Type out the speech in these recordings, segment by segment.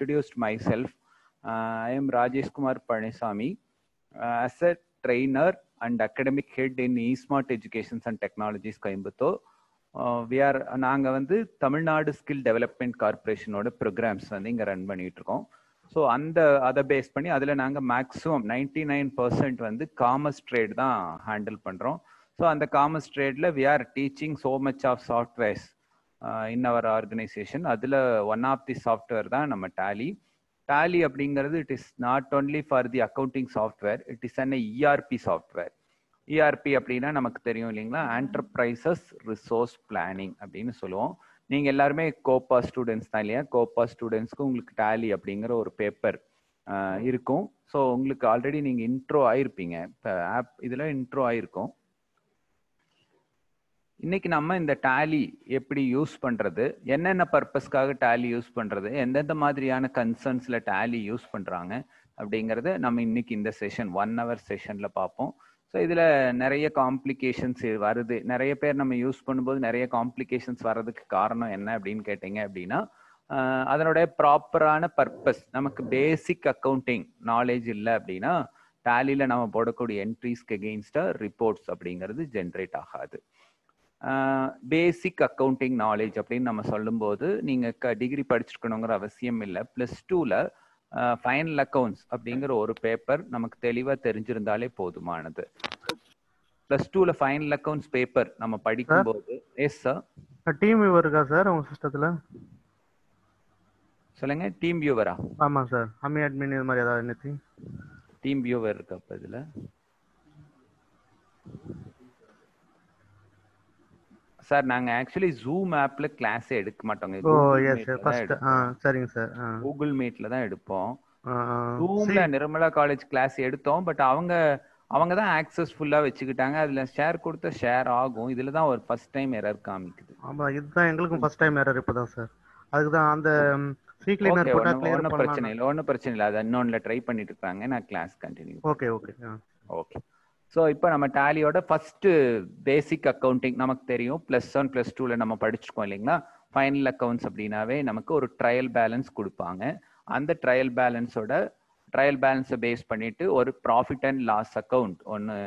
introduced myself. I am Rajesh Kumar Parnisamy. As a trainer and academic head in eSmart Educations and Technologies Coimbatore, we are நாங்க வந்து Tamil Nadu skill development கார்பரேஷனோட programs வந்து இங்கே run பண்ணிட்டு இருக்கோம். So அதை base பண்ணி அதில் நாங்கள் மேக்ஸிமம் 99% வந்து காமர்ஸ் ட்ரேட் தான் ஹேண்டில் பண்ணுறோம். ஸோ அந்த காமர்ஸ் ட்ரேடில் we are teaching so much of softwares in our organisation. அதில் ஒன் ஆஃப் தி சாஃப்ட்வேர் தான் நம்ம டேலி. டேலி அப்படிங்கிறது it is not only for the accounting software, it is an ERP software. ERP அப்படின்னா நமக்கு தெரியும் இல்லைங்களா, enterprises resource planning அப்படின்னு சொல்லுவோம். நீங்கள் எல்லாருமே கோப்பா ஸ்டூடெண்ட்ஸ் தான் இல்லையா? கோப்பா ஸ்டூடெண்ட்ஸ்க்கு உங்களுக்கு டேலி அப்படிங்கிற ஒரு பேப்பர் இருக்கும். ஸோ உங்களுக்கு ஆல்ரெடி நீங்கள் இன்ட்ரோ ஆயிருப்பீங்க, இப்போ ஆப் இதில் இன்ட்ரோ ஆயிருக்கும். இன்னைக்கு நம்ம இந்த டேலி எப்படி யூஸ் பண்றது, என்னென்ன பர்பஸ்க்காக டேலி யூஸ் பண்றது, எந்தெந்த மாதிரியான கன்சர்ன்ஸ்ல டேலி யூஸ் பண்றாங்க அப்படிங்கறத நம்ம இன்னைக்கு இந்த செஷன் 1 hour செஷன்ல பார்ப்போம். ஸோ இதுல நிறைய காம்ப்ளிகேஷன்ஸ் வருது. நிறைய பேர் நம்ம யூஸ் பண்ணும்போது நிறைய காம்ப்ளிகேஷன்ஸ் வர்றதுக்கு காரணம் என்ன அப்படின்னு கேட்டீங்க அப்படின்னா, அதனுடைய ப்ராப்பரான பர்பஸ், நமக்கு பேசிக் அக்கௌண்டிங் நாலேஜ் இல்லை அப்படின்னா டேலியில நம்ம போடக்கூடிய என்ட்ரிஸ்க்கு எகெயின்ஸ்டா ரிப்போர்ட்ஸ் அப்படிங்கிறது ஜென்ரேட் ஆகாது. பேசிக் அக்கௌண்டிங் நாலேஜ் அப்படின்னு நம்ம சொல்லும்போது நீங்கள் டிகிரி படிச்சிருக்கணுங்கிற அவசியம் இல்லை. +2ல ஃபைனல் அக்கௌண்ட்ஸ் அப்படிங்கிற ஒரு பேப்பர் நமக்கு தெளிவாக தெரிஞ்சிருந்தாலே போதுமானது. +2ல ஃபைனல் அக்கௌண்ட்ஸ் பேப்பர் நம்ம படிக்கும்போது. Yes sir. டீம் வியூவர் இருக்கா சார் உங்க சிஸ்டத்துல? சொல்லுங்க. டீம் வியூவரா? ஆமாம் சார். அம்மி அட்மின் இது மாதிரி ஏதாவது anything? டீம் வியூவர் இருக்கு. அப்போ இதில் சார் நாங்கள் ஆக்சுவலி ஜூம் ஆப்ல கிளாஸ் எடுக்க மாட்டோங்க. சரிங்க சார். கூகுள் மீட்ல தான் எடுப்போம். ஜூம்ல நிர்மலா காலேஜ் கிளாஸ் எடுத்தோம். பட் அவங்க தான் ஆக்சஸ் ஃபுல்லா வச்சுக்கிட்டாங்க. அதுல ஷேர் கொடுத்த ஷேர் ஆகும். இதுல தான் ஒரு ஃபர்ஸ்ட் டைம் எரர் காமிக்குது. ஆமா, இதுதான் எங்களுக்கும் ஃபர்ஸ்ட் டைம் எரர் இப்பதான் சார். அதுக்கு தான் அந்த சீக்லினர் போட்டா கிளியர் பண்ணலாம். ஒன்றும் பிரச்சனை இல்லை. அது இன்னொன்னுல ட்ரை பண்ணிட்டு இருக்காங்க. நான் class continue. Okay. Okay. So இப்போ நம்ம டேலியோட ஃபர்ஸ்ட் பேசிக் அக்கௌண்டிங் நமக்கு தெரியும். +1 +2ல நம்ம படிச்சுக்கோம் இல்லைங்களா. ஃபைனல் அக்கௌண்ட்ஸ் அப்படின்னாவே நமக்கு ஒரு ட்ரையல் பேலன்ஸ் கொடுப்பாங்க. அந்த ட்ரையல் பேலன்ஸை பேஸ் பண்ணிட்டு ஒரு ப்ராஃபிட் அண்ட் லாஸ் அக்கௌண்ட் ஒன்று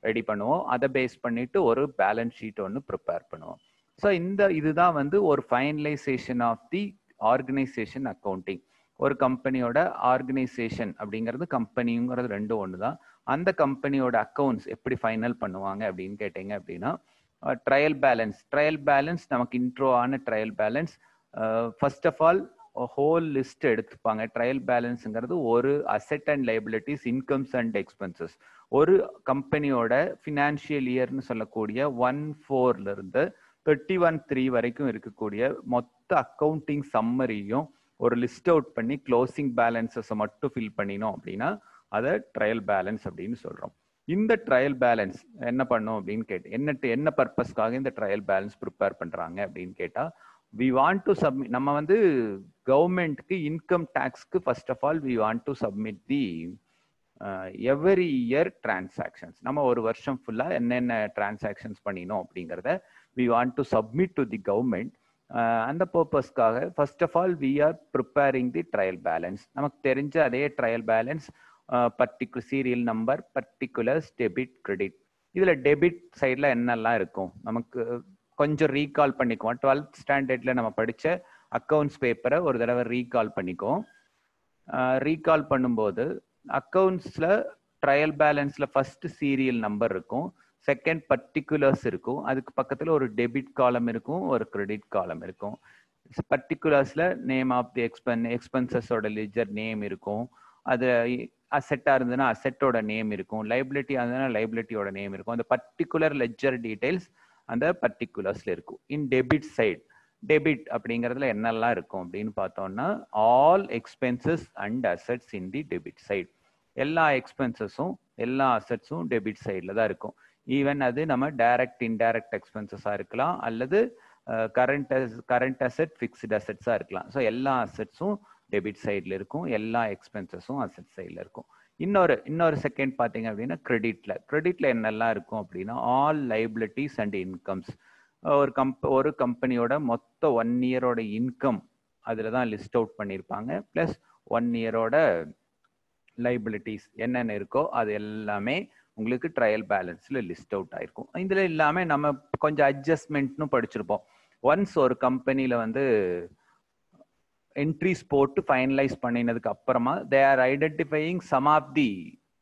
ரெடி பண்ணுவோம். அதை பேஸ் பண்ணிட்டு ஒரு பேலன்ஸ் ஷீட் ஒன்று ப்ரிப்பேர் பண்ணுவோம். ஸோ இதுதான் வந்து ஒரு finalisation of the organisation accounting. ஒரு கம்பெனியோட ஆர்கனைசேஷன் அப்படிங்கிறது கம்பெனிங்கிறது ரெண்டும் ஒன்று தான். அந்த கம்பெனியோட அக்கௌண்ட்ஸ் எப்படி ஃபைனல் பண்ணுவாங்க அப்படின்னு கேட்டீங்க அப்படின்னா, ட்ரையல் பேலன்ஸ் நமக்கு இன்ட்ரோ ஆன trial balance. First of all whole list எடுத்துப்பாங்க. ட்ரையல் பேலன்ஸுங்கிறது ஒரு asset and liabilities, incomes and expenses. ஒரு கம்பெனியோட ஃபினான்ஷியல் இயர்னு சொல்லக்கூடிய 1/4 இருந்து 31/3 வரைக்கும் இருக்கக்கூடிய மொத்த அக்கௌண்டிங் சம்மரியும் ஒரு லிஸ்ட் அவுட் பண்ணி க்ளோசிங் பேலன்ஸஸை மட்டும் ஃபில் பண்ணினோம் அப்படின்னா அதை ட்ரையல் பேலன்ஸ் அப்படின்னு சொல்றோம். இந்த ட்ரையல் பேலன்ஸ் என்ன பண்ணும் அப்படின்னு கேட்டு என்ன பர்பஸ்க்காக இந்த ட்ரையல் பேலன்ஸ் ப்ரிப்பேர் பண்றாங்க அப்படின்னு கேட்டா, வி வாண்ட் டு சப்மிட். நம்ம வந்து கவர்மெண்ட்க்கு இன்கம் டேக்ஸ்க்கு first of all we want to submit the every year transactions. நம்ம ஒரு வருஷம் ஃபுல்லா என்னென்ன டிரான்சாக்ஷன்ஸ் பண்ணினோம் அப்படிங்கிறத we want to submit to the government. அந்த பர்பஸ்க்காக first of all we are preparing the trial balance. நமக்கு தெரிஞ்ச அதே trial balance, particular serial number, particulars, debit, credit. இதுல டெபிட் சைட்ல என்னெல்லாம் இருக்கும் நமக்கு கொஞ்சம் ரீகால் பண்ணிக்குவோம். 12th ஸ்டாண்டர்ட்ல நம்ம படிச்ச அக்கௌண்ட்ஸ் பேப்பரை ஒரு தடவை ரீகால் பண்ணிக்குவோம். ரீகால் பண்ணும்போது அக்கௌண்ட்ஸ்ல ட்ரையல் பேலன்ஸ்ல ஃபர்ஸ்ட் சீரியல் நம்பர் இருக்கும், செகண்ட் பர்டிகுலர்ஸ் இருக்கும், அதுக்கு பக்கத்துல ஒரு டெபிட் காலம் இருக்கும், ஒரு கிரெடிட் காலம் இருக்கும். பர்டிகுலர்ஸ்ல நேம் ஆஃப் தி எக்ஸ்பென்சஸோட லெட்ஜர் நேம் இருக்கும். அது அசெட்டா இருந்ததுன்னா அசெட்டோட நேம் இருக்கும், லைபிலிட்டியா இருந்ததுன்னா லைபிலிட்டியோட நேம் இருக்கும். அந்த பர்டிகுலர் லெட்ஜர் டீடைல்ஸ் அந்த பர்டிகுலர்ஸ்ல இருக்கும். இன் டெபிட் சைட், டெபிட் அப்படிங்கிறதுல என்னெல்லாம் இருக்கும் அப்படின்னு பார்த்தோம்னா, all expenses and assets in the debit side. எல்லா எக்ஸ்பென்சஸும் எல்லா அசெட்ஸும் டெபிட் சைட்ல தான் இருக்கும். ஈவன் அது நம்ம டைரக்ட் இன்டைரக்ட் எக்ஸ்பென்சஸா இருக்கலாம், அல்லது கரண்ட் அசெட், ஃபிக்ஸ்டு அசெட்ஸா இருக்கலாம். ஸோ எல்லா அசெட்ஸும் டெபிட் சைட்ல இருக்கும், எல்லா எக்ஸ்பென்சஸும் அசெட் சைட்ல இருக்கும். இன்னொரு செகண்ட் பார்த்தீங்க அப்படின்னா கிரெடிட்ல என்னெல்லாம் இருக்கும் அப்படின்னா, ஆல் லைபிலிட்டிஸ் அண்ட் இன்கம்ஸ். ஒரு கம்பெனியோட மொத்த 1 இயரோட இன்கம் அதில் தான் லிஸ்ட் அவுட் பண்ணியிருப்பாங்க. ப்ளஸ் 1 இயரோட லைபிலிட்டிஸ் என்னென்ன இருக்கோ அது எல்லாமே உங்களுக்கு ட்ரையல் பேலன்ஸில் லிஸ்ட் அவுட் ஆயிருக்கும். இதில் இல்லாமல் நம்ம கொஞ்சம் அட்ஜஸ்ட்மெண்ட்னு படிச்சிருப்போம். ஒன்ஸ் ஒரு கம்பெனியில் வந்து என்ட்ரிஸ் போட்டு ஃபைனலைஸ் பண்ணினதுக்கு அப்புறமா they are identifying some of the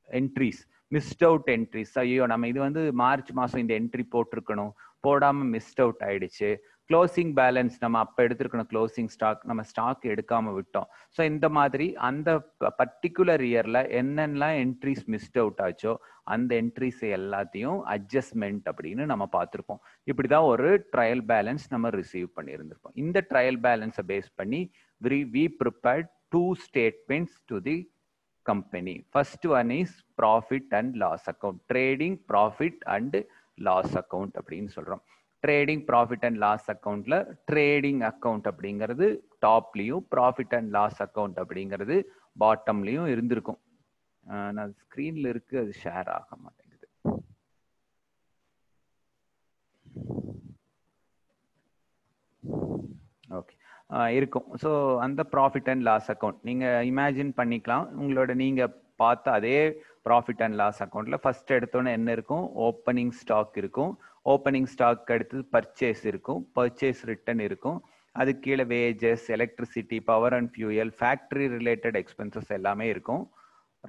entries, missed out entries. ஐயோ நம்ம இது வந்து மார்ச் மாதம் இந்த என்ட்ரி போட்டிருக்கணும், போடாமல் மிஸ்ட் அவுட் ஆயிடுச்சு. க்ளோசிங் பேலன்ஸ் நம்ம அப்போ எடுத்துருக்கணும், க்ளோசிங் ஸ்டாக் நம்ம ஸ்டாக் எடுக்காமல் விட்டோம். ஸோ இந்த மாதிரி அந்த பர்டிகுலர் இயரில் என்னென்னலாம் என்ட்ரிஸ் மிஸ்ட் அவுட் ஆச்சோ அந்த என்ட்ரிஸ் எல்லாத்தையும் அட்ஜஸ்ட்மெண்ட் அப்படின்னு நம்ம பார்த்துருப்போம். இப்படி தான் ஒரு ட்ரையல் பேலன்ஸ் நம்ம ரிசீவ் பண்ணியிருந்திருப்போம். இந்த ட்ரையல் பேலன்ஸை பேஸ் பண்ணி we prepared 2 statements to the company. First one is profit and loss account, trading profit and loss account அப்படின்னு சொல்றோம். ட்ரேடிங் ப்ராஃபிட் அண்ட் லாஸ் அக்கௌண்ட்ல ட்ரேடிங் அக்கௌண்ட் அப்படிங்கிறது டாப்லையும், ப்ராஃபிட் அண்ட் லாஸ் அக்கௌண்ட் அப்படிங்கிறது பாட்டம்லையும் இருந்திருக்கும். நான் ஸ்க்ரீன்ல இருக்கு, அது ஷேர் ஆக மாட்டேங்குது. ஓகே, இருக்கும். ஸோ அந்த ப்ராஃபிட் அண்ட் லாஸ் அக்கௌண்ட் நீங்கள் இமேஜின் பண்ணிக்கலாம். உங்களோட நீங்கள் பார்த்த அதே ப்ராஃபிட் அண்ட் லாஸ் அக்கௌண்ட்ல ஃபர்ஸ்ட் எடுத்தோன்னே என்ன இருக்கும்? ஓப்பனிங் ஸ்டாக் இருக்கும். ஓப்பனிங் ஸ்டாக் அடுத்தது பர்ச்சேஸ் இருக்கும், பர்ச்சேஸ் ரிட்டர்ன் இருக்கும். அது கீழே wages, electricity, power and fuel, factory related expenses எல்லாமே இருக்கும்.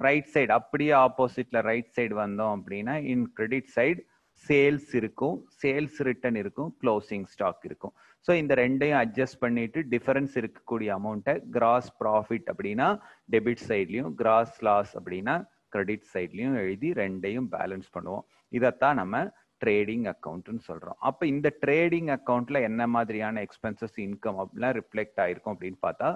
ரைட் சைடு அப்படியே ஆப்போசிட்ல ரைட் சைடு வந்தோம் அப்படின்னா இன் கிரெடிட் சைடு சேல்ஸ் இருக்கும், சேல்ஸ் ரிட்டர்ன் இருக்கும், க்ளோசிங் ஸ்டாக் இருக்கும். ஸோ இந்த ரெண்டையும் அட்ஜஸ்ட் பண்ணிட்டு டிஃபரன்ஸ் இருக்கக்கூடிய அமௌண்ட்டை கிராஸ் ப்ராஃபிட் அப்படின்னா டெபிட் சைட்லையும், கிராஸ் லாஸ் அப்படின்னா கிரெடிட் சைட்லையும் எழுதி ரெண்டையும் பேலன்ஸ் பண்ணுவோம். இதைத்தான் நம்ம ட்ரேடிங் அக்கௌண்ட்னு சொல்றோம். அப்போ இந்த ட்ரேடிங் அக்கௌண்ட்ல என்ன மாதிரியான எக்ஸ்பென்சஸ், இன்கம் அப்படிலாம் ரிஃப்ளெக்ட் ஆயிருக்கும் அப்படின்னு பார்த்தா,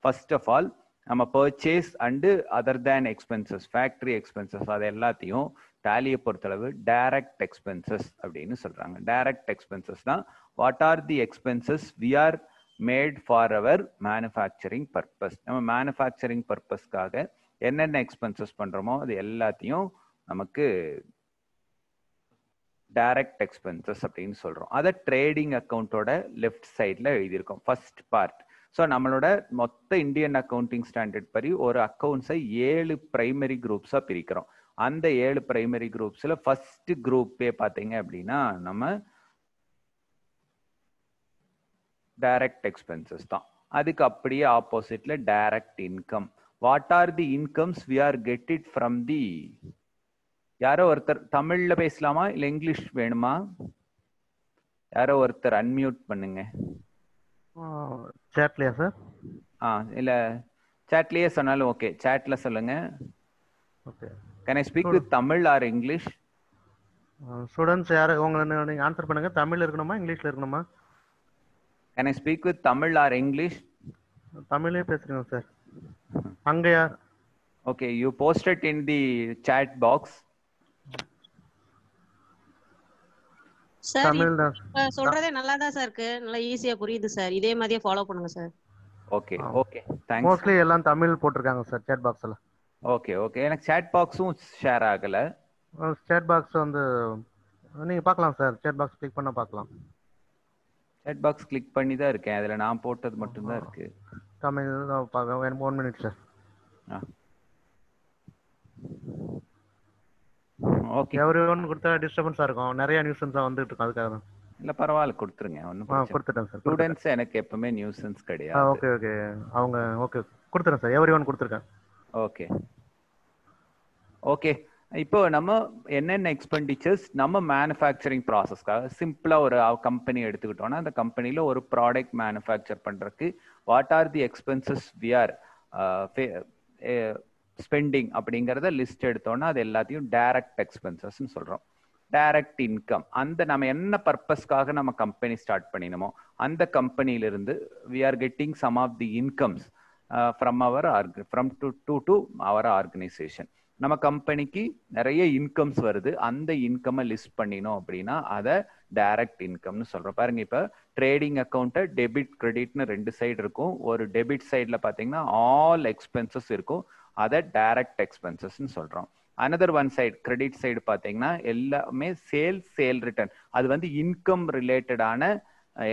ஃபர்ஸ்ட் ஆஃப் ஆல் நம்ம purchase and other than expenses, factory expenses, அது எல்லாத்தையும் டேலியை பொறுத்தளவு டைரக்ட் எக்ஸ்பென்சஸ் அப்படின்னு சொல்றாங்க. டைரக்ட் எக்ஸ்பென்சஸ் தான் what are the expenses we are made for our manufacturing purpose. நம்ம மேனுஃபேக்சரிங் பர்பஸ்க்காக என்னென்ன எக்ஸ்பென்சஸ் பண்றோமோ அது எல்லாத்தையும் நமக்கு டைரக்ட் எக்ஸ்பென்சஸ் அப்படின்னு சொல்றோம். அதை ட்ரேடிங் அக்கௌண்ட்டோட லெஃப்ட் சைட்ல எழுதியிருக்கோம் ஃபர்ஸ்ட் பார்ட். ஸோ நம்மளோட மொத்த இந்தியன் அக்கௌண்டிங் ஸ்டாண்டர்ட் படி ஒரு அக்கௌண்ட்ஸை 7 பிரைமரி குரூப்ஸாக பிரிக்கிறோம். அந்த 7 பிரைமரி குரூப்ஸில் ஃபர்ஸ்ட் குரூப்பே பார்த்தீங்க அப்படின்னா நம்ம டைரக்ட் எக்ஸ்பென்சஸ் தான். அதுக்கு அப்படியே ஆப்போசிட்ல direct income. What are the incomes we are get it from the, யாரோ ஒருத்தர் தமிழ்ல பேசலாமா இல்லை இங்கிலீஷ் வேணுமா? யாரோ ஒருத்தர் அன்மியூட் பண்ணுங்க. சாட்லையா சார்? இல்ல சாட்லயே சொன்னாலும் ஓகே, சாட்ல சொல்லுங்க. Okay. Can I speak with Tamil or English? Students யாரு உங்களை நீங்க ஆன்சர் பண்ணுங்க. தமிழ்ல இருக்கணுமா இங்கிலீஷ்ல இருக்கணுமா? Can I speak with Tamil or English? தமிழ்லயே பேசுறீங்க சார். அங்க யார்? Okay, you posted in the chat box. Sir சொல்றதே நல்லா தான் சார் இருக்கு, நல்லா ஈஸியா புரியுது சார். இதே மாதிரியே ஃபாலோ பண்ணுங்க sir. Okay okay, thanks. Mostly எல்லாம் தமிழ் போட்டுருக்காங்க சார் சாட் பாக்ஸ்ல. ஓகே ஓகே, எனக்கு சாட் பாக்ஸும் ஷேர் ஆகல. சாட் பாக்ஸ் வந்து நீங்க பார்க்கலாம் சார், சாட் பாக்ஸ் கிளிக் பண்ண பார்க்கலாம். சாட் பாக்ஸ் கிளிக் பண்ணி தான் இருக்கேன், அதுல நான் போட்டது மட்டும் தான் இருக்கு. தமிழ் பார்க்க 1 மினிட் சார். ஓகே, எவரிவன் கொடுத்தா டிஸ்டர்பன்ஸா இருக்கும், நிறைய நியூசன்ஸ் வந்துட்டு இருக்கு, அதுக்காக தான். இல்ல பரவாயில்ல, கொடுத்துருங்க, ஒன்றும் கொடுத்துட்டேன் சார். ஸ்டூடெண்ட்ஸ் எனக்கு எப்பவுமே நியூசன்ஸ் கிடையாது. ஓகே ஓகே, அவங்க ஓகே கொடுத்துறேன் சார், எவரிவன் கொடுத்துருக்கேன். ஓகே ஓகே, இப்போ நம்ம என்னென்ன எக்ஸ்பெண்டிச்சர்ஸ் நம்ம மேனுஃபேக்சரிங் ப்ராசஸ்க்காக சிம்பிளா ஒரு கம்பெனி எடுத்துக்கிட்டோம்னா அந்த கம்பெனில ஒரு ப்ராடக்ட் மேனுஃபேக்சர் பண்றதுக்கு what are the expenses we are spending அப்படிங்கிறத லிஸ்ட் எடுத்தோம்னா அது எல்லாத்தையும் டைரக்ட் எக்ஸ்பென்சஸ்ன்னு சொல்றோம். டைரக்ட் இன்கம், அந்த நம்ம என்ன பர்பஸ்க்காக நம்ம கம்பெனி ஸ்டார்ட் பண்ணினோமோ அந்த கம்பெனியிலிருந்து we are getting some of the incomes from our organisation. நம்ம கம்பெனிக்கு நிறைய இன்கம்ஸ் வருது, அந்த இன்கம் லிஸ்ட் பண்ணினோம் அப்படின்னா அதை டைரக்ட் இன்கம்னு சொல்றோம். பாருங்க, இப்ப ட்ரேடிங் அக்கௌண்ட்டை டெபிட் கிரெடிட்னு 2 சைடு இருக்கும். ஒரு டெபிட் சைட்ல பாத்தீங்கன்னா ஆல் எக்ஸ்பென்சஸ் இருக்கும், அதை டைரக்ட் எக்ஸ்பென்சஸ்ன்னு சொல்றோம். Another one side credit side பாத்தீங்கன்னா எல்லாமே சேல் ரிட்டர்ன், அது வந்து இன்கம் ரிலேட்டடான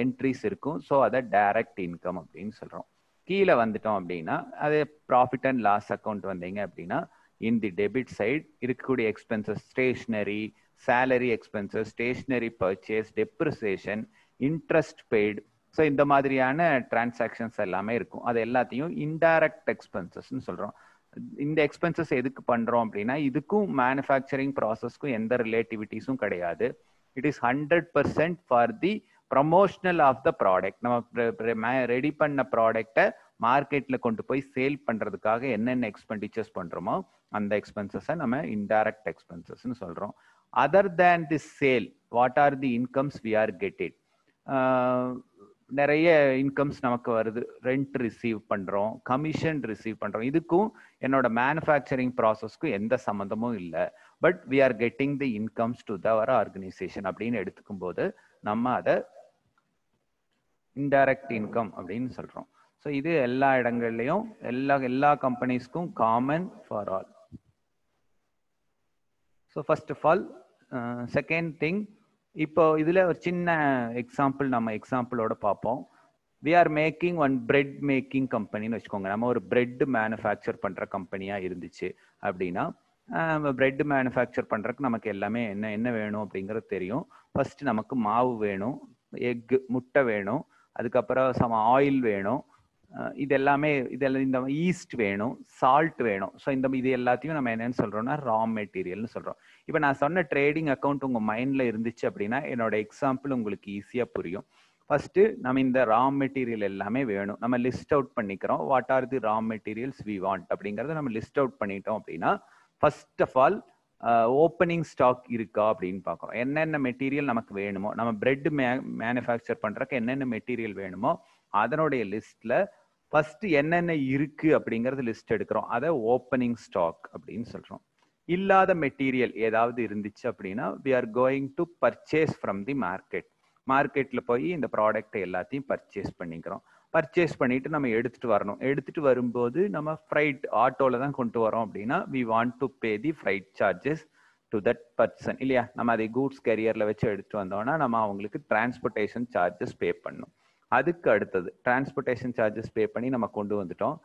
என்ட்ரிஸ் இருக்கும். ஸோ அதை டைரக்ட் இன்கம் அப்படின்னு சொல்றோம். கீழே வந்துட்டோம் அப்படின்னா அது ப்ராஃபிட் அண்ட் லாஸ் அக்கௌண்ட் வந்தீங்க அப்படின்னா இன் தி டெபிட் சைடு இருக்கக்கூடிய expenses stationery, salary expenses, stationery purchase, depreciation, interest paid. So இந்த மாதிரியான டிரான்சாக்ஷன்ஸ் எல்லாமே இருக்கும். அது எல்லாத்தையும் இன்டைரக்ட் எக்ஸ்பென்சஸ்ன்னு சொல்கிறோம். இந்த எக்ஸ்பென்சஸ் எதுக்கு பண்ணுறோம் அப்படின்னா இதுக்கும் மேனுஃபேக்சரிங் ப்ராசஸ்க்கும் எந்த ரிலேட்டிவிட்டிஸும் கிடையாது. It is 100% for the promotional of the product. நம்ம ரெடி பண்ண ப்ராடக்டை மார்க்கெட்டில் கொண்டு போய் சேல் பண்ணுறதுக்காக என்னென்ன எக்ஸ்பெண்டிச்சர்ஸ் பண்ணுறோமோ அந்த எக்ஸ்பென்சஸை நம்ம இன்டைரக்ட் எக்ஸ்பென்சஸ்ன்னு சொல்கிறோம். Other than this sale, what are the incomes we are getting? நிறைய இன்கம்ஸ் நமக்கு வருது. ரெண்ட் ரிசீவ் பண்றோம், கமிஷன் ரிசீவ் பண்றோம். இதுக்கும் என்னோட மேனுஃபேக்சரிங் ப்ராசஸ்க்கும் எந்த சம்மந்தமும் இல்லை. But we are getting the incomes to their organisation அப்படின்னு எடுத்துக்கும் போது நம்ம அதை இன்டைரக்ட் இன்கம் அப்படின்னு சொல்றோம். ஸோ இது எல்லா இடங்கள்லையும் எல்லா கம்பெனிஸ்க்கும் common for all. So first of all second thing, இப்போ இதில் ஒரு சின்ன எக்ஸாம்பிள் நம்ம எக்ஸாம்பிளோட பார்ப்போம். We are making one bread making கம்பெனின்னு வச்சுக்கோங்க. நம்ம ஒரு பிரெட் மேனுஃபேக்சர் பண்ணுற கம்பெனியாக இருந்துச்சு அப்படின்னா பிரெட் மேனுஃபேக்சர் பண்ணுறதுக்கு நமக்கு எல்லாமே என்ன வேணும் அப்படிங்கிறது தெரியும். ஃபர்ஸ்ட் நமக்கு மாவு வேணும், எக் முட்டை வேணும், அதுக்கப்புறம் சம ஆயில் வேணும், இதெல்லாம் இந்த ஈஸ்ட் வேணும், சால்ட் வேணும். ஸோ இது எல்லாத்தையும் நம்ம என்னன்னு சொல்றோம்னா ரா மெட்டீரியல்னு சொல்றோம். இப்போ நான் சொன்ன ட்ரேடிங் அக்கௌண்ட் உங்க மைண்ட்ல இருந்துச்சு அப்படின்னா என்னோட எக்ஸாம்பிள் உங்களுக்கு ஈஸியா புரியும். ஃபர்ஸ்ட் நம்ம இந்த ரா மெட்டீரியல் எல்லாமே வேணும். நம்ம லிஸ்ட் அவுட் பண்ணிக்கிறோம். What are the raw materials we want அப்படிங்கறத நம்ம லிஸ்ட் அவுட் பண்ணிட்டோம் அப்படின்னா first of all opening stock இருக்கா அப்படின்னு பார்க்குறோம். என்னென்ன மெட்டீரியல் நமக்கு வேணுமோ, நம்ம பிரெட் மேனுஃபேக்சர் பண்றதுக்கு என்னென்ன மெட்டீரியல் வேணுமோ அதனுடைய லிஸ்ட்ல ஃபர்ஸ்ட் என்னென்ன இருக்கு அப்படிங்கறது லிஸ்ட் எடுக்கிறோம். அதை ஓப்பனிங் ஸ்டாக் அப்படின்னு சொல்றோம். இல்லாத மெட்டீரியல் ஏதாவது இருந்துச்சு அப்படின்னா we are going to purchase from the market. மார்க்கெட்ல போய் இந்த ப்ராடக்ட் எல்லாத்தையும் பர்ச்சேஸ் பண்ணிக்கிறோம். பர்ச்சேஸ் பண்ணிட்டு நம்ம எடுத்துட்டு வரணும். எடுத்துட்டு வரும்போது நம்ம ஃப்ரைட் ஆட்டோல தான் கொண்டு வரோம் அப்படின்னா we want to pay the freight charges to that person இல்லையா? நம்ம அதை கூட்ஸ் கேரியர்ல வச்சு எடுத்துட்டு வந்தோம்னா நம்ம அவங்களுக்கு டிரான்ஸ்போர்ட்டேஷன் சார்ஜஸ் பே பண்ணணும். அதுக்கு அடுத்தது டிரான்ஸ்போர்ட்டேஷன் சார்ஜஸ் பே பண்ணி நம்ம கொண்டு வந்துட்டோம்.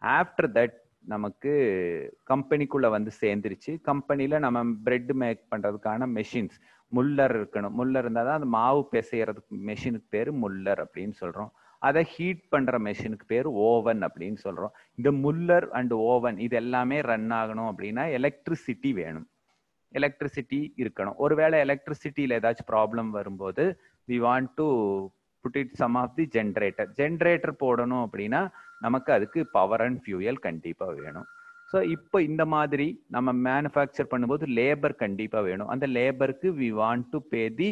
ஆஃப்டர் தட் நமக்கு கம்பெனிக்குள்ள வந்து சேர்ந்துருச்சு. கம்பெனில நம்ம பிரெட் மேக் பண்றதுக்கான மெஷின்ஸ் முல்லர் இருக்கணும். முல்லர் இருந்தால் தான் அந்த மாவு பிசையறதுக்கு மெஷினுக்கு பேர் முல்லர் அப்படின்னு சொல்றோம். அதை ஹீட் பண்ற மெஷினுக்கு பேர் ஓவன் அப்படின்னு சொல்றோம். இந்த முல்லர் அண்ட் ஓவன் இது எல்லாமே ரன் ஆகணும் அப்படின்னா எலக்ட்ரிசிட்டி வேணும். எலக்ட்ரிசிட்டி இருக்கணும். ஒருவேளை எலக்ட்ரிசிட்டியில ஏதாச்சும் ப்ராப்ளம் வரும்போது we want to put it some of the generator போடணும் அப்படின்னா நமக்கு அதுக்கு பவர் அண்ட் ஃபியூயல் கண்டிப்பா வேணும். ஸோ இப்போ இந்த மாதிரி நம்ம மேனுஃபேக்சர் பண்ணும்போது லேபர் கண்டிப்பா வேணும். அந்த லேபருக்கு we want to pay the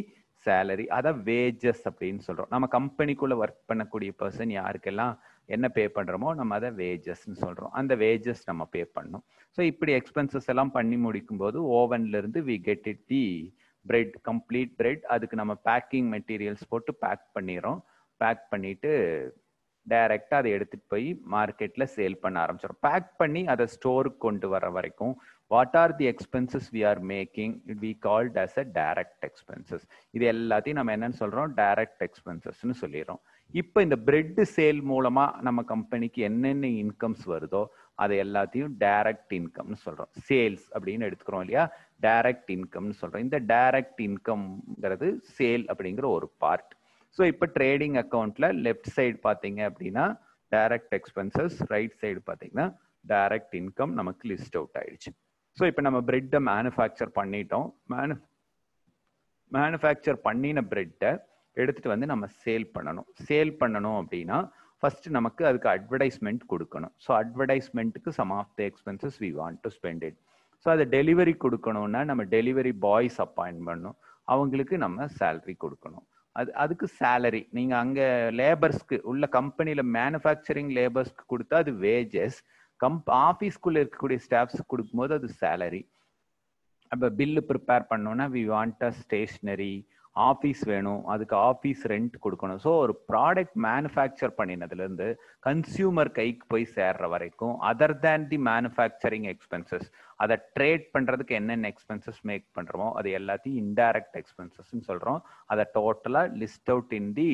salary, அதை வேஜஸ் அப்படின்னு சொல்றோம். நம்ம கம்பெனிக்குள்ள ஒர்க் பண்ணக்கூடிய பர்சன் யாருக்கெல்லாம் என்ன பே பண்றோமோ நம்ம அதை வேஜஸ்ன்னு சொல்றோம். அந்த வேஜஸ் நம்ம பே பண்ணணும். ஸோ இப்படி எக்ஸ்பென்சஸ் எல்லாம் பண்ணி முடிக்கும் போது ஓவன்ல இருந்து we get it the bread, complete bread. அதுக்கு நம்ம பேக்கிங் மெட்டீரியல்ஸ் போட்டு பேக் பண்ணிடுறோம். பேக் பண்ணிட்டு டைரக்டா அதை எடுத்துட்டு போய் மார்க்கெட்ல சேல் பண்ண ஆரம்பிச்சிடும். பேக் பண்ணி அதை ஸ்டோருக்கு கொண்டு வர வரைக்கும் what are the expenses we are making we called as a direct expenses. இது எல்லாத்தையும் நம்ம என்னன்னு சொல்றோம்? டைரக்ட் எக்ஸ்பென்சஸ்ன்னு சொல்லிடுறோம். இப்போ இந்த பிரெட் சேல் மூலமா நம்ம கம்பெனிக்கு என்னென்ன இன்கம்ஸ் வருதோ அதை எல்லாத்தையும் டைரக்ட் இன்கம்னு சொல்றோம். சேல்ஸ் அப்படின்னு எடுத்துக்கிறோம் இல்லையா? டைரக்ட் இன்கம்னு சொல்றோம். இந்த டைரக்ட் இன்கம்ங்கிறது சேல் அப்படிங்கிற ஒரு பார்ட். ஸோ இப்போ ட்ரேடிங் அக்கௌண்ட்ல லெஃப்ட் சைடு பார்த்தீங்க அப்படின்னா டைரக்ட் எக்ஸ்பென்சஸ், ரைட் சைடு பார்த்தீங்கன்னா டைரக்ட் இன்கம் நமக்கு லிஸ்ட் அவுட் ஆயிடுச்சு. ஸோ இப்போ நம்ம பிரெட்டை மேனுஃபேக்சர் பண்ணிட்டோம். மேனுஃபேக்சர் பண்ணின பிரெட்டை எடுத்துட்டு வந்து நம்ம சேல் பண்ணணும். சேல் பண்ணணும் அப்படின்னா ஃபர்ஸ்ட் நமக்கு அதுக்கு அட்வர்டைஸ்மெண்ட் கொடுக்கணும். ஸோ அட்வர்டைஸ்மெண்ட்டுக்கு some of the expenses we want to spend it. So அதை டெலிவரி கொடுக்கணும்னா நம்ம டெலிவரி பாய்ஸ் அப்பாயின்ட் பண்ணணும். அவங்களுக்கு நம்ம சேலரி கொடுக்கணும். அதுக்கு சேலரி நீங்க அங்க லேபர்ஸ்க்கு உள்ள கம்பெனில மேனுஃபேக்சரிங் லேபர்ஸ்க்கு கொடுத்தா அது வேஜஸ். ஆஃபீஸ்க்குள்ள இருக்கக்கூடிய ஸ்டாஃப்ஸ்க்கு கொடுக்கும்போது அது சேலரி. அப்போ பில்லு ப்ரிப்பேர் பண்ணோம்னா we want a stationery, office வேணும், அதுக்கு ஆஃபீஸ் ரெண்ட் கொடுக்கணும். ஸோ ஒரு ப்ராடக்ட் மேனுஃபேக்சர் பண்ணினதுலேருந்து கன்சியூமர் கைக்கு போய் சேர்ற வரைக்கும் other than the manufacturing expenses, அதை ட்ரேட் பண்ணுறதுக்கு என்னென்ன எக்ஸ்பென்சஸ் மேக் பண்ணுறோமோ அது எல்லாத்தையும் இன்டைரக்ட் எக்ஸ்பென்சஸ்ன்னு சொல்கிறோம். அதை டோட்டலாக list out in the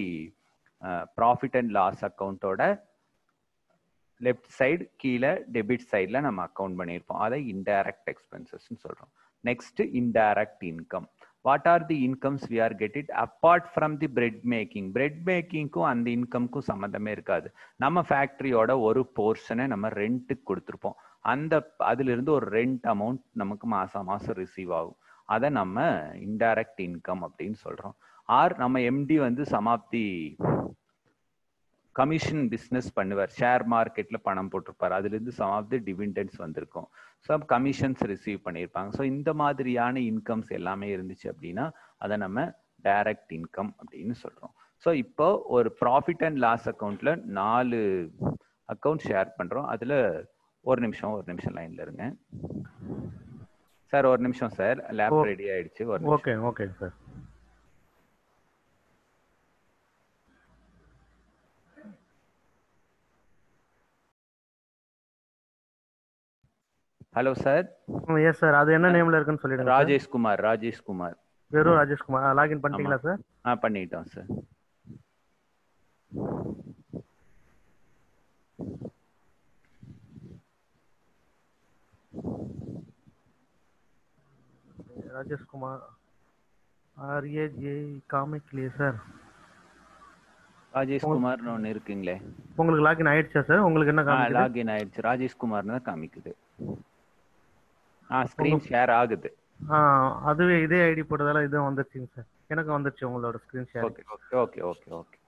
profit and loss அக்கௌண்ட்டோட லெஃப்ட் சைடு கீழே டெபிட் சைடில் நம்ம அக்கௌண்ட் பண்ணியிருப்போம். அதை இன்டைரக்ட் எக்ஸ்பென்சஸ்ன்னு சொல்கிறோம். Next indirect income. What are the incomes we are get it apart from the bread making. Bread மேக்கிங்க்கும் அந்த இன்கம்க்கும் சம்மந்தமே இருக்காது. நம்ம ஃபேக்ட்ரியோட ஒரு போர்ஷனை நம்ம ரெண்ட்டுக்கு கொடுத்துருப்போம். அதிலிருந்து ஒரு ரெண்ட் அமௌண்ட் நமக்கு மாதம் மாதம் ரிசீவ் ஆகும். அதை நம்ம இன்டைரக்ட் இன்கம் அப்படின்னு சொல்கிறோம். ஆர் நம்ம எம்டி வந்து some of the commission business பண்ணுவார், ஷேர் மார்க்கெட்டில் பணம் போட்டிருப்பார், அதுலேருந்து சம் ஆஃப் தி டிவிடெண்ட்ஸ் வந்திருக்கும், சம் கமிஷன்ஸ் ரிசீவ் பண்ணியிருப்பாங்க. ஸோ இந்த மாதிரியான இன்கம்ஸ் எல்லாமே இருந்துச்சு அப்படின்னா அதை நம்ம டைரக்ட் இன்கம் அப்படின்னு சொல்கிறோம். ஸோ இப்போ ஒரு ப்ராஃபிட் அண்ட் லாஸ் அக்கௌண்ட்டில் 4 அக்கௌண்ட் ஷேர் பண்ணுறோம். அதில் ஒரு நிமிஷம் லைனில் இருங்க சார். ஒரு நிமிஷம் சார், லேப் ரெடி ஆயிடுச்சு. Okay okay sir. Hello sir. Yes sir. அது என்ன நேம்ல இருக்குன்னு சொல்லிடுங்க. ராஜேஷ்குமார். வெறும் ராஜேஷ்குமார். லாகின் பண்ணிட்டீங்களா சார்? பண்ணிட்டோம் சார். ராஜேஷ்குமார் RAJ காமிக்கலையே சார். ராஜேஷ்குமார்னு ஒன்று இருக்குங்களே. உங்களுக்கு லாகின் ஆயிடுச்சா சார்? உங்களுக்கு என்ன காமிக்குது? லாகின் ஆயிடுச்சு. ராஜேஷ்குமார்னு தான் காமிக்குது. ஸ்கிரீன் ஷேர் ஆகுது. அதுவே இதே ஐடி போட்டதால இதுவும் வந்துருச்சுங்க சார். எனக்கு வந்துருச்சு உங்களோட screen share. Okay okay okay okay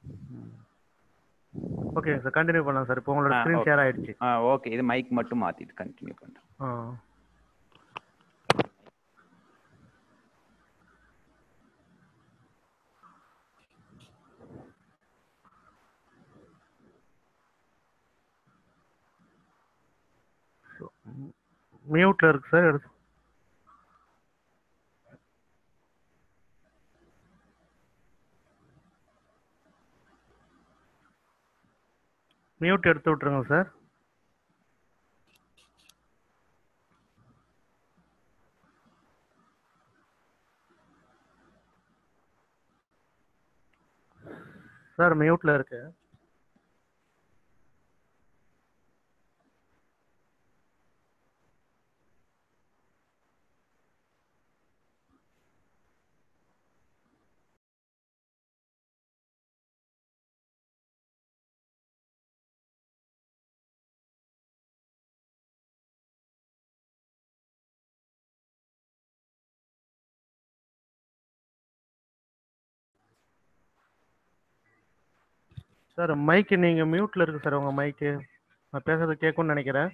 okay sir. Continue பண்ணலாம் சார். இப்போ உங்களோட ஸ்கிரீன் ஷேர் ஆயிடுச்சு. ஓகே. இது மைக் மட்டும் மாத்திட்டு கண்டினியூ பண்றேன். மியூட்ல இருக்கு சார். எடுத்து மியூட் எடுத்து விட்டுருங்க சார். சார் மியூட்ல இருக்கு. சார் மைக்கு நீங்க மியூட்ல இருக்கு சார். உங்க மைக்கு நான் பேசுறது கேட்கும்னு நினைக்கிறேன்.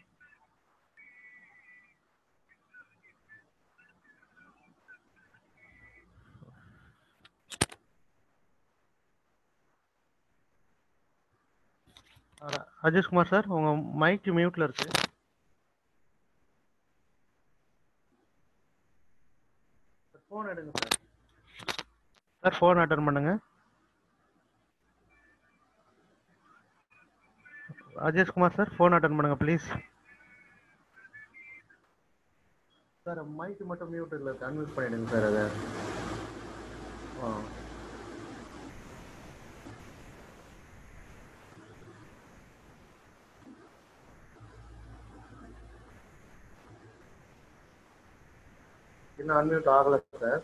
ராஜேஷ்குமார் சார், உங்க மைக் மியூட்ல இருக்கு. போன் எடுங்க சார். சார் போன் அட்டன் பண்ணுங்க. ராஜேஷ்குமார் சார் போன் அட்டன் பண்ணுங்க ப்ளீஸ். சார் மைக் மட்டும் மியூட்ல இருக்கு. அன்மியூட் பண்ணிடுங்க சார் அதை. இன்னும் அன்மியூட் ஆகல சார்.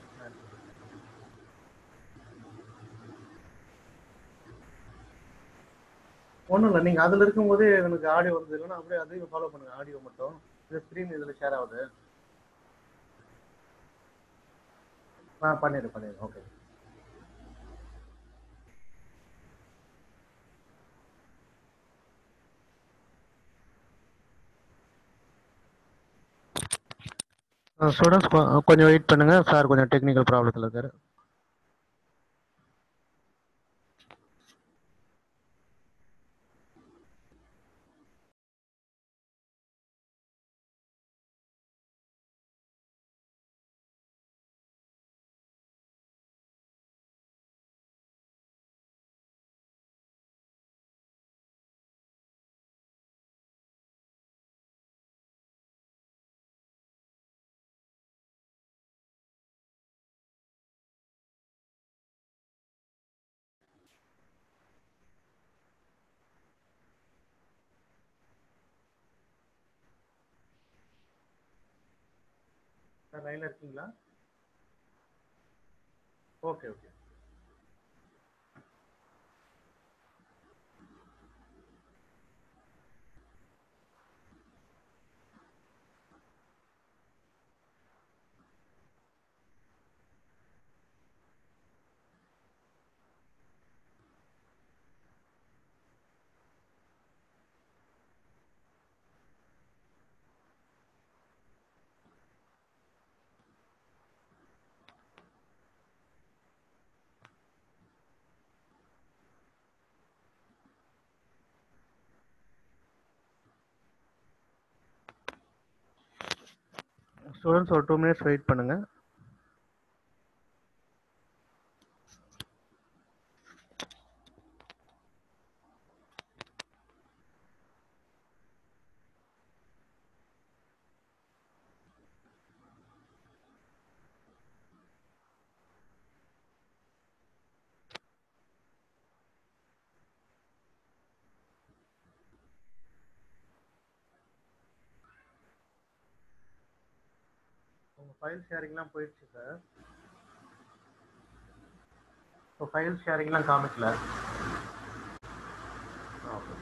ஒன்றும் இல்லை. நீங்கள் அதில் இருக்கும்போதே எனக்கு ஆடியோ வந்தது இல்லைன்னா அப்படியே அதையும் ஃபாலோ பண்ணுங்க. ஆடியோ மட்டும் இது ஸ்க்ரீன் இதில் ஷேர் ஆகுது. பண்ணிடு. ஓகே. ஸ்டூடெண்ட்ஸ் கொஞ்சம் வெயிட் பண்ணுங்க சார். கொஞ்சம் டெக்னிக்கல் ப்ராப்ளத்தில் இருக்காரு. சார் லைன்ல இருக்கீங்களா? Okay okay. ஸ்டூடெண்ட்ஸ் ஒரு 2 minutes வெயிட் பண்ணுங்க. உங்க ஃபைல் ஷேரிங்லாம் போயிடுச்சு சார். இப்போ ஃபைல் ஷேரிங்லாம் காமிக்கல. ஓகே.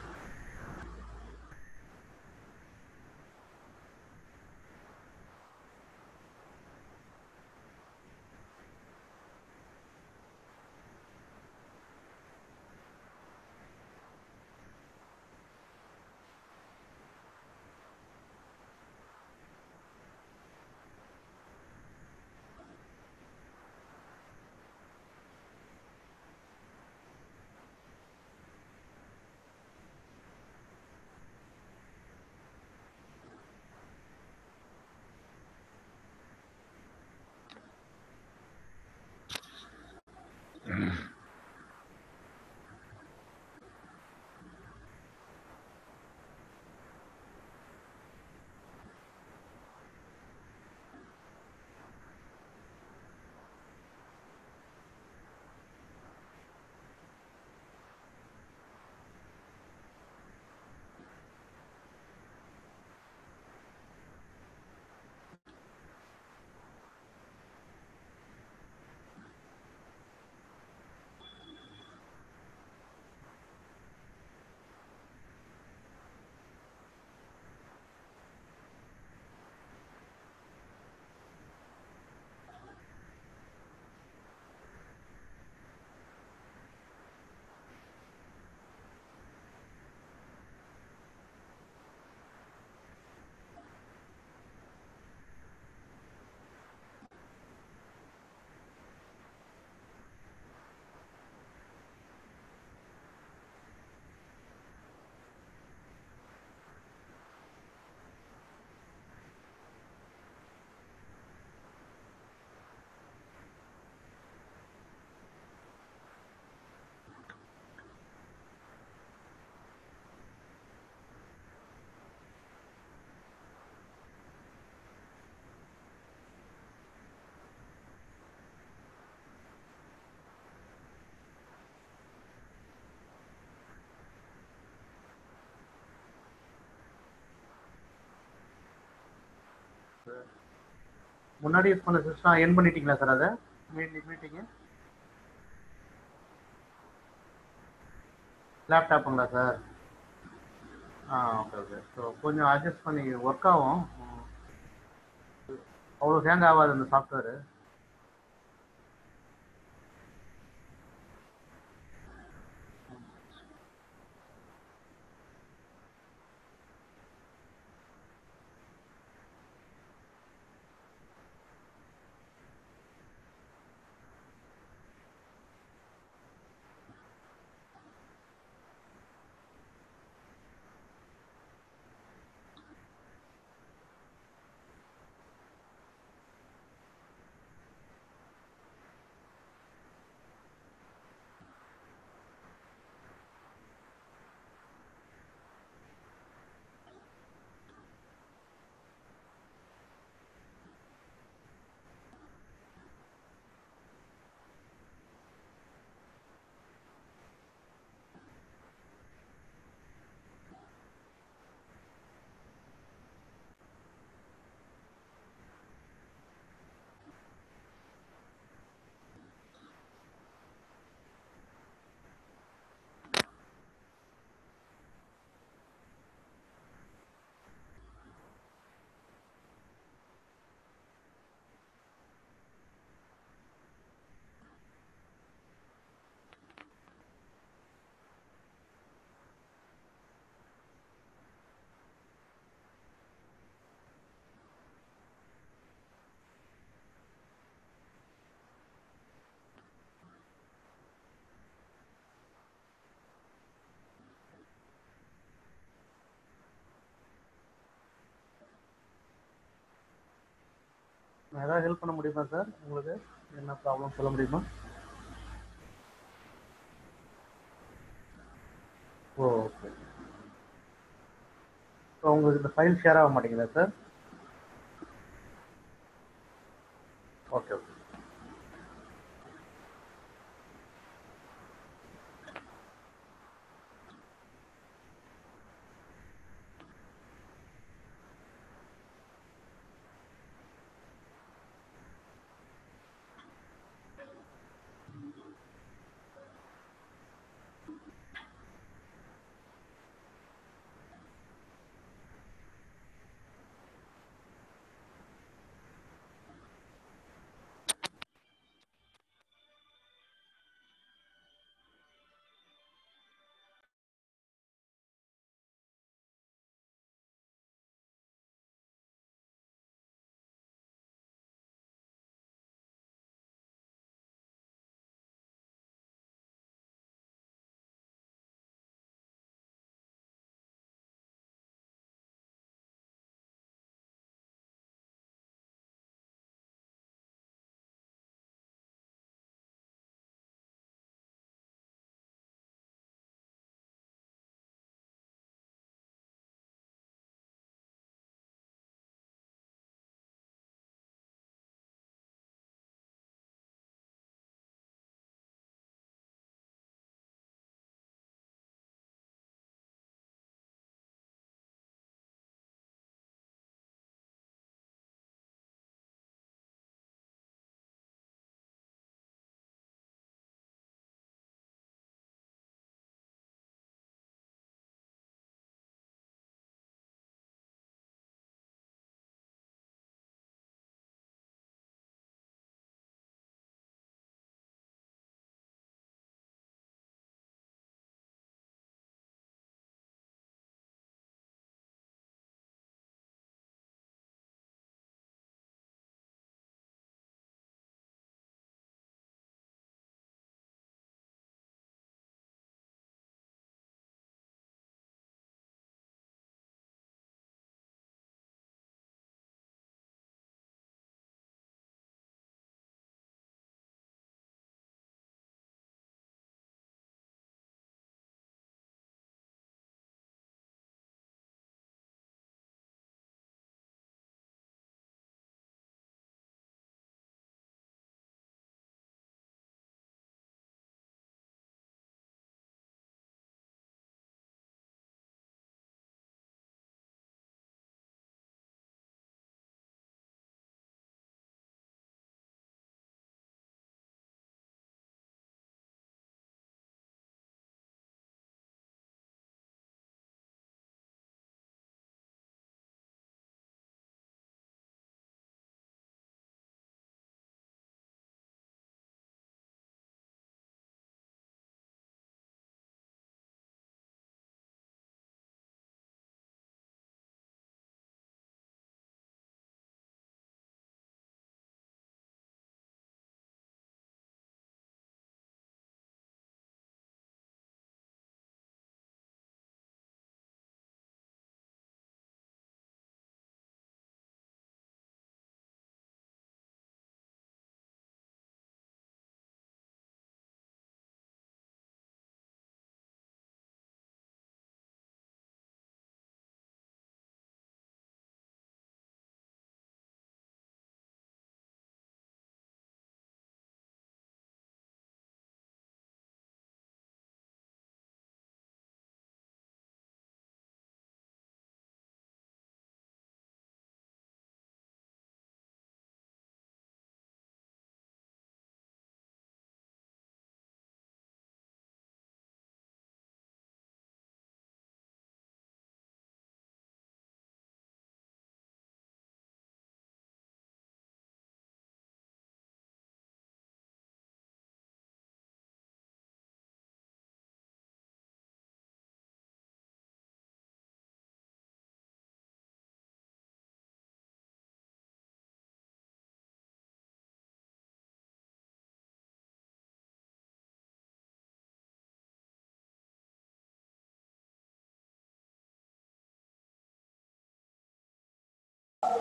முன்னாடி யூஸ் பண்ண சிஸ்டம் என் பண்ணிட்டீங்களா சார்? அதை மீட்டிங்க லேப்டாப்புங்களா சார்? Okay okay. ஸோ கொஞ்சம் அட்ஜஸ்ட் பண்ணி ஒர்க் ஆகும். அவ்வளோ ஹேங் ஆகாது அந்த சாஃப்ட்வேரு. ஏதாவது ஹெல்ப் பண்ண முடியுமா சார்? உங்களுக்கு என்ன ப்ராப்ளம் சொல்ல முடியுமா? ஓகே. ஸோ உங்களுக்கு இந்த ஃபைல் ஷேர் ஆக மாட்டேங்குதா sir? Okay okay.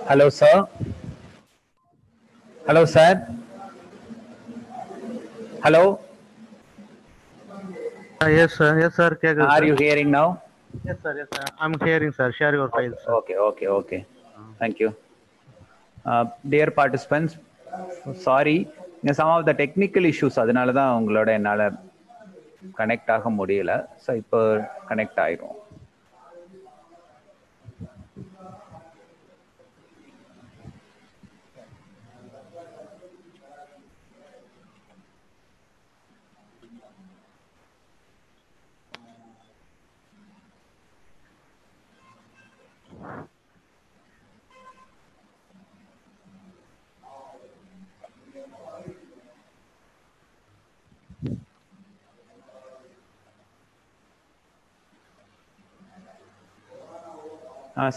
Hello, sir. Hello, sir. Hello. Yes, sir. Yes, sir. Are you hearing now? Yes, sir. Yes, sir. I'm hearing, sir. Share your files, sir. Okay. Thank you. Dear participants, sorry, some of the technical issues அதனால தான் உங்களோட என்னால connect ஆக முடியல. So இப்போ connect ஆயிரும்.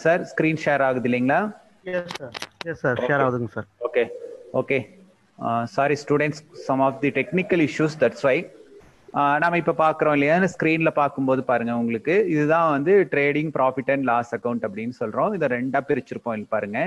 Sir screen share ஆகுது இல்லைங்களா? எஸ் சார் ஷேர் ஆகுதுங்க sir. Okay sorry students, some of the technical issues, that's why. நாம இப்போ பார்க்குறோம் இல்லையா, ஸ்க்ரீனில் பார்க்கும்போது பாருங்க, உங்களுக்கு இதுதான் வந்து trading profit and loss account அப்படின்னு சொல்கிறோம். இதை ரெண்டாக பிரிச்சிருப்போம். இல்லை பாருங்க,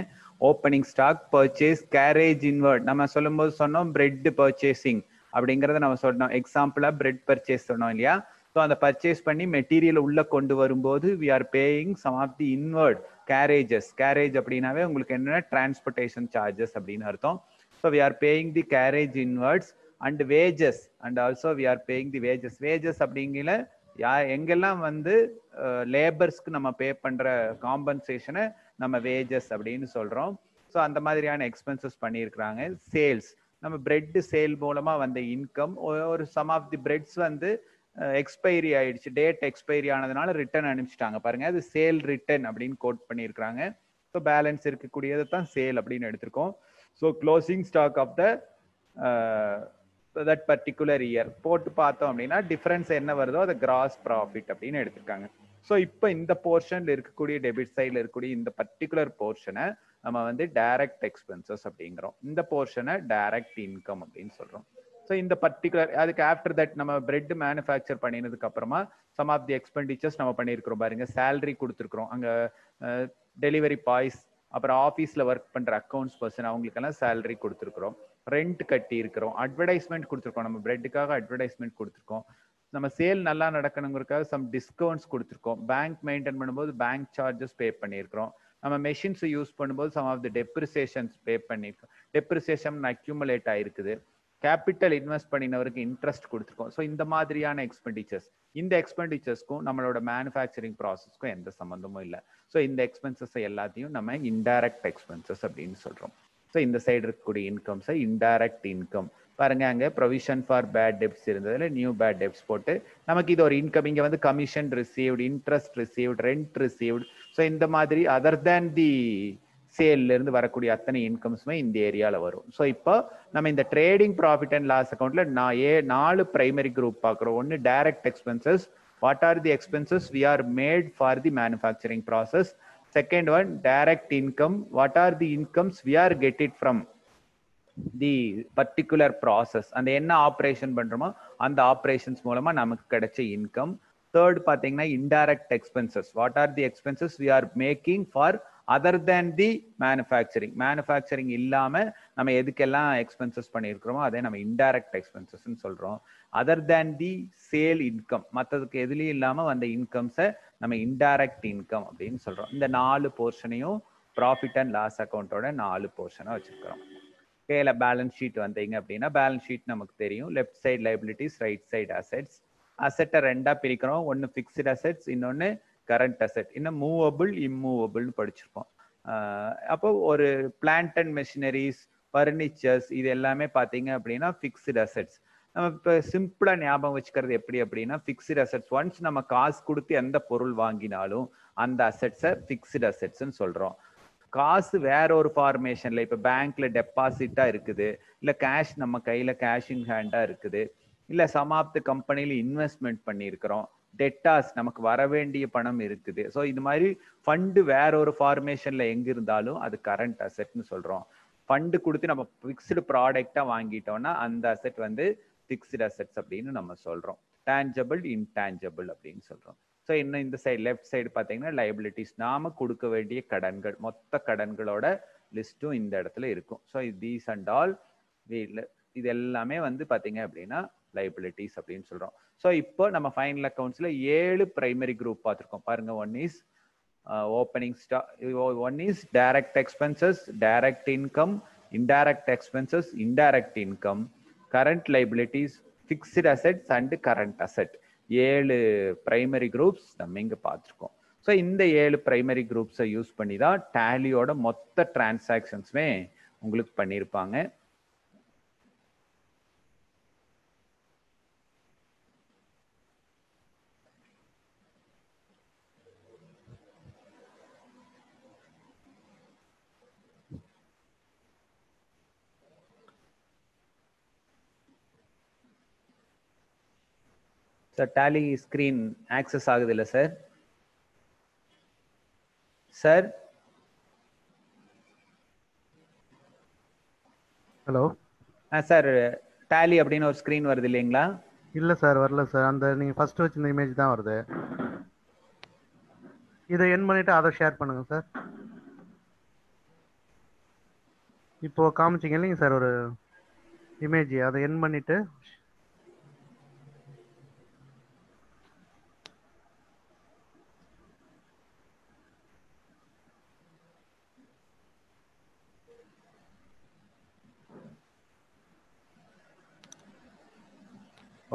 opening stock, purchase, carriage inward. நம்ம சொல்லும்போது சொன்னோம் பிரெட் பர்ச்சேசிங் அப்படிங்கிறத நம்ம சொன்னோம். எக்ஸாம்பிளாக பிரெட் பர்ச்சேஸ் சொன்னோம் இல்லையா. ஸோ அந்த பர்ச்சேஸ் பண்ணி மெட்டீரியல் உள்ள கொண்டு வரும்போது we are paying some of the inward carriages. Carriage அப்படின்னாவே உங்களுக்கு என்னென்ன டிரான்ஸ்போர்டேஷன் சார்ஜஸ் அப்படின்னு அர்த்தம். So we are paying the carriage inwards and wages and also we are paying the wages. Wages அப்படிங்கிற எங்கெல்லாம் வந்து லேபர்ஸ்க்கு நம்ம பே பண்ற காம்பன்சேஷனை நம்ம வேஜஸ் அப்படின்னு சொல்றோம். ஸோ அந்த மாதிரியான எக்ஸ்பென்சஸ் பண்ணியிருக்கிறாங்க. சேல்ஸ், நம்ம பிரெட் சேல் மூலமா வந்த இன்கம். ஒரு சம் ஆஃப் தி பிரெட்ஸ் வந்து எக்ஸ்பைரி ஆயிடுச்சு, டேட் எக்ஸ்பைரி ஆனதுனால ரிட்டர்ன் அனுப்பிச்சிட்டாங்க பாருங்க, அது சேல் ரிட்டர்ன் அப்படின்னு கோட் பண்ணியிருக்கிறாங்க. ஸோ பேலன்ஸ் இருக்கக்கூடியதை தான் சேல் அப்படின்னு எடுத்திருக்கோம். So closing stock of the that particular year போட்டு பார்த்தோம் அப்படின்னா டிஃபரன்ஸ் என்ன வருதோ அதை கிராஸ் ப்ராஃபிட் அப்படின்னு எடுத்திருக்காங்க. ஸோ இப்போ இந்த போர்ஷன்ல இருக்கக்கூடிய டெபிட் சைடில் இருக்கக்கூடிய இந்த பர்டிகுலர் போர்ஷனை நம்ம வந்து டைரக்ட் எக்ஸ்பென்சஸ் அப்படிங்கிறோம். இந்த போர்ஷனை டைரக்ட் இன்கம் அப்படின்னு சொல்றோம். ஸோ இந்த பர்டிகுலர் அதுக்கு ஆஃப்டர் தட் நம்ம பிரெட் மேனுஃபேக்சர் பண்ணினதுக்கு அப்புறமா சம் ஆஃப் தி எக்ஸ்பெண்டிச்சர்ஸ் நம்ம பண்ணியிருக்கிறோம் பாருங்க. சேலரி கொடுத்துருக்குறோம், அங்கே டெலிவரி பாய்ஸ், அப்புறம் ஆஃபீஸில் ஒர்க் பண்ணுற அக்கௌண்ட்ஸ் பர்சன், அவங்களுக்கெல்லாம் சேலரி கொடுத்துருக்குறோம். ரெண்ட் கட்டி இருக்கிறோம், அட்வர்டைஸ்மெண்ட் கொடுத்துருக்கோம், நம்ம பிரெட்டுக்காக அட்வர்டைஸ்மெண்ட் கொடுத்துருக்கோம். நம்ம சேல் நல்லா நடக்கணுங்கிறதுக்காக சம் டிஸ்கவுண்ட்ஸ் கொடுத்துருக்கோம். பேங்க் மெயின்டைன் பண்ணும்போது பேங்க் சார்ஜஸ் பே பண்ணியிருக்கிறோம். நம்ம மெஷின்ஸ் யூஸ் பண்ணும்போது சம் ஆஃப் தி டெப்ரிசியேஷன்ஸ் பே பண்ணியிருக்கோம். டெப்ரிசியேஷன் அக்யூமுலேட் ஆயிருக்குது. கேபிட்டல் இன்வெஸ்ட் பண்ணினவருக்கு இன்ட்ரெஸ்ட் கொடுத்துருக்கோம். ஸோ இந்த மாதிரியான எக்ஸ்பெண்டிச்சர்ஸ், இந்த எக்ஸ்பெண்டிச்சர்ஸ்க்கும் நம்மளோட மேனுஃபேக்சரிங் ப்ராசஸ்க்கும் எந்த சம்மந்தமும் இல்லை. ஸோ இந்த எக்ஸ்பென்சஸ் எல்லாத்தையும் நம்ம இன்டைரக்ட் எக்ஸ்பென்சஸ் அப்படின்னு சொல்றோம். ஸோ இந்த சைடு இருக்கக்கூடிய இன்கம்ஸை இன்டைரக்ட் இன்கம் பாருங்க. அங்கே ப்ரொவிஷன் ஃபார் பேட் டெப்ட்ஸ் இருந்ததுல நியூ பேட் டெப்ட்ஸ் போட்டு நமக்கு இது ஒரு இன்கம். இங்கே வந்து commission received, interest received, rent received. So இந்த மாதிரி அதர் தேன் தி சேல்ல இருந்து வரக்கூடிய அத்தனை இன்கம்ஸுமே இந்த ஏரியாவில் வரும். ஸோ இப்போ நம்ம இந்த ட்ரேடிங் ப்ராஃபிட் அண்ட் லாஸ் அக்கௌண்ட்ல 4 பிரைமரி குரூப் பார்க்குறோம். ஒன்று direct expenses, what are the expenses we are made for the manufacturing process. Second one direct income, what are the incomes we are get it from the particular process. அந்த என்ன operation பண்றோமோ அந்த operations மூலமா நமக்கு கிடைச்ச income. Third பார்த்தீங்கன்னா indirect expenses, what are the expenses we are making for other than the manufacturing. Manufacturing இல்லாம நம்ம எதுக்கெல்லாம் எக்ஸ்பென்சஸ் பண்ணியிருக்கிறோமோ அதை நம்ம இன்டைரக்ட் எக்ஸ்பென்சஸ்ன்னு சொல்றோம். Other than the sale income, மற்றதுக்கு எதுலையும் இல்லாம வந்த இன்கம்ஸை நம்ம இன்டைரக்ட் இன்கம் அப்படின்னு சொல்றோம். இந்த 4 போர்ஷனையும் ப்ராஃபிட் அண்ட் லாஸ் அக்கௌண்ட்டோட 4 போர்ஷனை வச்சிருக்கிறோம். கேல பேலன்ஸ் ஷீட் வந்தீங்க அப்படின்னா பேலன்ஸ் ஷீட் நமக்கு தெரியும். Left side liabilities, right side assets. அசெட்டை ரெண்டா பிரிக்கிறோம், ஒன்று ஃபிக்ஸ்டு அசெட்ஸ், இன்னொன்று கரண்ட் அசெட். இன்னும் மூவபிள் இம்மூவபிள்னு படிச்சிருப்போம். அப்போ ஒரு பிளான்ட் அண்ட் மெஷினரிஸ், ஃபர்னிச்சர்ஸ், இது எல்லாமே பார்த்தீங்க அப்படின்னா ஃபிக்ஸ்டு அசெட்ஸ். நம்ம இப்போ சிம்பிளாக ஞாபகம் வச்சுக்கிறது எப்படி அப்படின்னா, ஃபிக்ஸ்டு அசெட்ஸ் ஒன்ஸ் நம்ம காசு கொடுத்து எந்த பொருள் வாங்கினாலும் அந்த அசெட்ஸை ஃபிக்ஸ்டு அசெட்ஸ்ன்னு சொல்கிறோம். காசு வேற ஒரு ஃபார்மேஷன்ல, இப்போ பேங்க்ல டெபாசிட்டா இருக்குது, இல்லை கேஷ் நம்ம கையில கேஷிங் ஹேண்டா இருக்குது, இல்லை சமாப்த கம்பெனியில் இன்வெஸ்ட்மெண்ட் பண்ணியிருக்கிறோம், டெட்டாஸ் நமக்கு வர வேண்டிய பணம் இருக்குது. ஸோ இது மாதிரி ஃபண்டு வேற ஒரு ஃபார்மேஷன்ல எங்க இருந்தாலும் அது கரண்ட் அசெட்னு சொல்றோம். ஃபண்டு கொடுத்து நம்ம ஃபிக்ஸ்டு ப்ராடக்டா வாங்கிட்டோம்னா அந்த அசெட் வந்து ஃபிக்ஸ்டு அசெட்ஸ் அப்படின்னு நம்ம சொல்றோம். டேஞ்சபிள், இன்டேஞ்சபிள் அப்படின்னு சொல்றோம். ஸோ இன்னும் இந்த சைடு லெஃப்ட் சைடு பார்த்தீங்கன்னா லைபிலிட்டிஸ், நாம கொடுக்க வேண்டிய கடன்கள், மொத்த கடன்களோட லிஸ்ட்டும் இந்த இடத்துல இருக்கும். ஸோ தீஸ் அண்ட் ஆல் இது எல்லாமே வந்து பார்த்தீங்க அப்படின்னா லைபிலிட்டிஸ் அப்படின்னு சொல்றோம். ஸோ இப்போ நம்ம ஃபைனல் அக்கௌண்ட்ஸ்ல 7 பிரைமரி குரூப் பார்த்துருக்கோம் பாருங்க. One is opening one is direct expenses, direct income, indirect expenses, indirect income, current liabilities, fixed assets and current asset. 7 primary groups நம்ம இங்க பார்த்திருக்கோம். ஸோ இந்த 7 primary groups யூஸ் பண்ணி தான் டேலியோட மொத்த டிரான்சாக்ஷன்ஸுமே உங்களுக்கு பண்ணியிருப்பாங்க. சார் டேலி ஸ்கிரீன் ஆக்சஸ் ஆகுது இல்ல sir? Sir hello sir Tally அப்படின்னு ஒரு ஸ்கிரீன் வருது இல்லைங்களா? இல்ல சார் வரல சார். அந்த நீங்க ஃபர்ஸ்ட் வச்சிருந்த இமேஜ் தான் வருது. இதை என் பண்ணிட்டு அதை ஷேர் பண்ணுங்க சார். இப்போ காமிச்சிங்க இல்லைங்க சார் ஒரு இமேஜ், அதை என் பண்ணிட்டு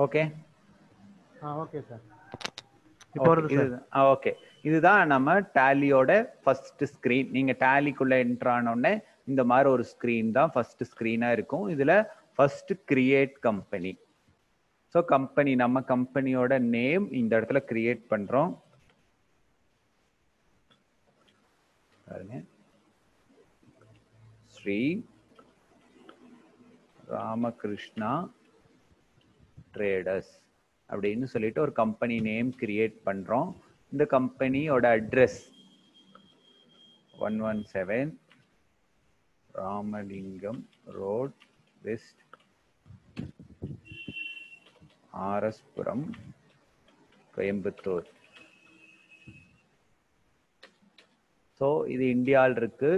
ஓகே ஓகே சார். இப்போ ஓகே இதுதான் நம்ம டேலியோட ஃபர்ஸ்ட் ஸ்கிரீன். நீங்க டேலிக்குள்ள என்டர் ஆனோடனே இந்த மாதிரி ஒரு ஸ்கிரீன் தான் ஃபர்ஸ்ட் ஸ்கிரீனா இருக்கும். இதுல first create company. So company நம்ம கம்பெனியோட நேம் இந்த இடத்துல கிரியேட் பண்றோம். பாருங்க, ஸ்ரீ ராமகிருஷ்ணா ட்ரேடர்ஸ் அப்படின்னு சொல்லிட்டு ஒரு கம்பெனி நேம் கிரியேட் பண்றோம். இந்த கம்பெனியோட address 117 Ramalingam road west RS Puram Coimbatore. So இது இந்தியாவில் இருக்கு.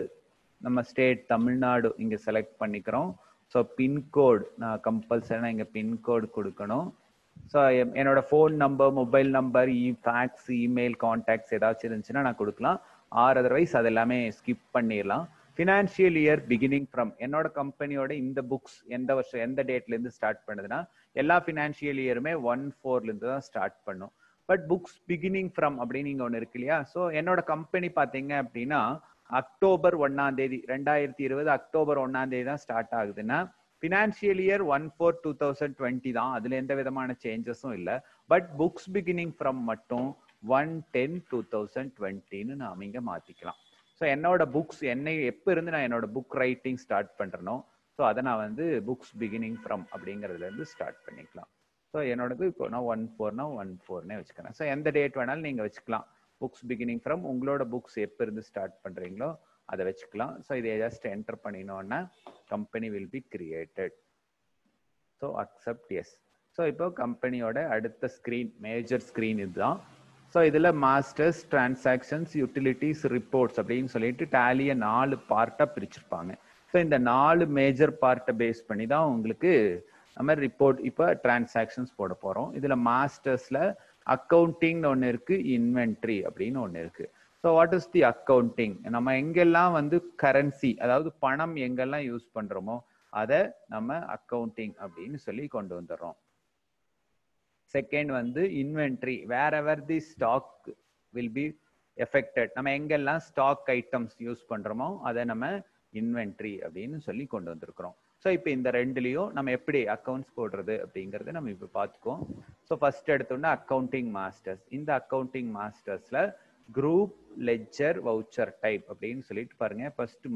நம்ம ஸ்டேட் தமிழ்நாடு இங்க செலக்ட் பண்ணிக்கிறோம். ஸோ பின்கோடு நான் கம்பல்சரி இங்கே பின்கோடு கொடுக்கணும். ஸோ என்னோட phone number, mobile number, fax, email, contacts ஏதாச்சும் இருந்துச்சுன்னா நான் கொடுக்கலாம். ஆர் அதர்வைஸ் அது எல்லாமே ஸ்கிப் பண்ணிடலாம். ஃபினான்ஷியல் இயர் பிகினிங் ஃப்ரம் என்னோட கம்பெனியோட இந்த புக்ஸ் எந்த வருஷம் எந்த டேட்லேருந்து ஸ்டார்ட் பண்ணுதுன்னா எல்லா ஃபினான்ஷியல் இயருமே 1/4 தான் ஸ்டார்ட் பண்ணும். பட் புக்ஸ் பிகினிங் ஃப்ரம் அப்படின்னு இங்கே ஒன்று இருக்கு இல்லையா? ஸோ என்னோட கம்பெனி பார்த்தீங்க அப்படின்னா அக்டோபர் 1ஆம் தேதி 2020 அக்டோபர் 1ஆம் தேதி தான் ஸ்டார்ட் ஆகுதுன்னா ஃபினான்ஷியல் இயர் 1/4/2020 தான். அதுல எந்த விதமான சேஞ்சஸும் இல்லை. பட் புக்ஸ் பிகினிங் ஃப்ரம் மட்டும் 1/10/2020ன்னு நாம இங்க மாத்திக்கலாம். ஸோ என்னோட புக்ஸ் எப்போ இருந்து நான் என்னோட புக் ரைட்டிங் ஸ்டார்ட் பண்றேனோ ஸோ அதை நான் வந்து புக்ஸ் பிகினிங் ஃப்ரம் அப்படிங்கிறதுல இருந்து ஸ்டார்ட் பண்ணிக்கலாம். ஸோ என்னோடது இப்போ நான் 1/4 வச்சுக்கிறேன். ஸோ எந்த டேட் வேணாலும் நீங்க வச்சுக்கலாம். புக்ஸ் பிகினிங் ஃப்ரம் உங்களோட புக்ஸ் எப்போ இருந்து ஸ்டார்ட் பண்றீங்களோ அதை வச்சுக்கலாம். ஸோ இதை ஜஸ்ட் என்டர் பண்ணினோன்னா company will be created. So accept yes. So இப்போ கம்பெனியோட அடுத்த ஸ்க்ரீன், மேஜர் ஸ்க்ரீன் இதுதான். ஸோ இதில் மாஸ்டர்ஸ், டிரான்சாக்ஷன்ஸ், யூட்டிலிட்டிஸ், ரிப்போர்ட்ஸ் அப்படின்னு சொல்லிட்டு டேலியை 4 பார்ட்டாக பிரிச்சிருப்பாங்க. ஸோ இந்த 4 மேஜர் பார்ட்டை பேஸ் பண்ணி தான் உங்களுக்கு நம்ம ரிப்போர்ட் இப்போ டிரான்சாக்ஷன்ஸ் போட போகிறோம். இதில் மாஸ்டர்ஸில் அக்கௌண்டிங்னு ஒன்று இருக்கு, இன்வென்ட்ரி அப்படின்னு ஒன்று இருக்கு. So what is the accounting? நம்ம எங்கெல்லாம் வந்து கரன்சி, அதாவது பணம் எங்கெல்லாம் யூஸ் பண்றோமோ அதை நம்ம அக்கௌண்டிங் அப்படின்னு சொல்லி கொண்டு வந்துடுறோம். செகண்ட் வந்து inventory, wherever the stock will be affected, நம்ம எங்கெல்லாம் ஸ்டாக் ஐட்டம்ஸ் யூஸ் பண்றோமோ அதை நம்ம இன்வென்ட்ரி அப்படின்னு சொல்லி கொண்டு வந்திருக்கிறோம். ஸோ இப்போ இந்த ரெண்டுலையும் நம்ம எப்படி அக்கௌண்ட்ஸ் போடுறது அப்படிங்கறத நம்ம இப்போ பார்த்துக்கோம். ஸோ ஃபர்ஸ்ட் எடுத்தோம்னா அக்கௌண்டிங் மாஸ்டர்ஸ். இந்த அக்கௌண்டிங் மாஸ்டர்ஸ்ல குரூப், லெட்ஜர், வவுச்சர் டைப் அப்படின்னு சொல்லிட்டு பாருங்க. ஃபர்ஸ்ட்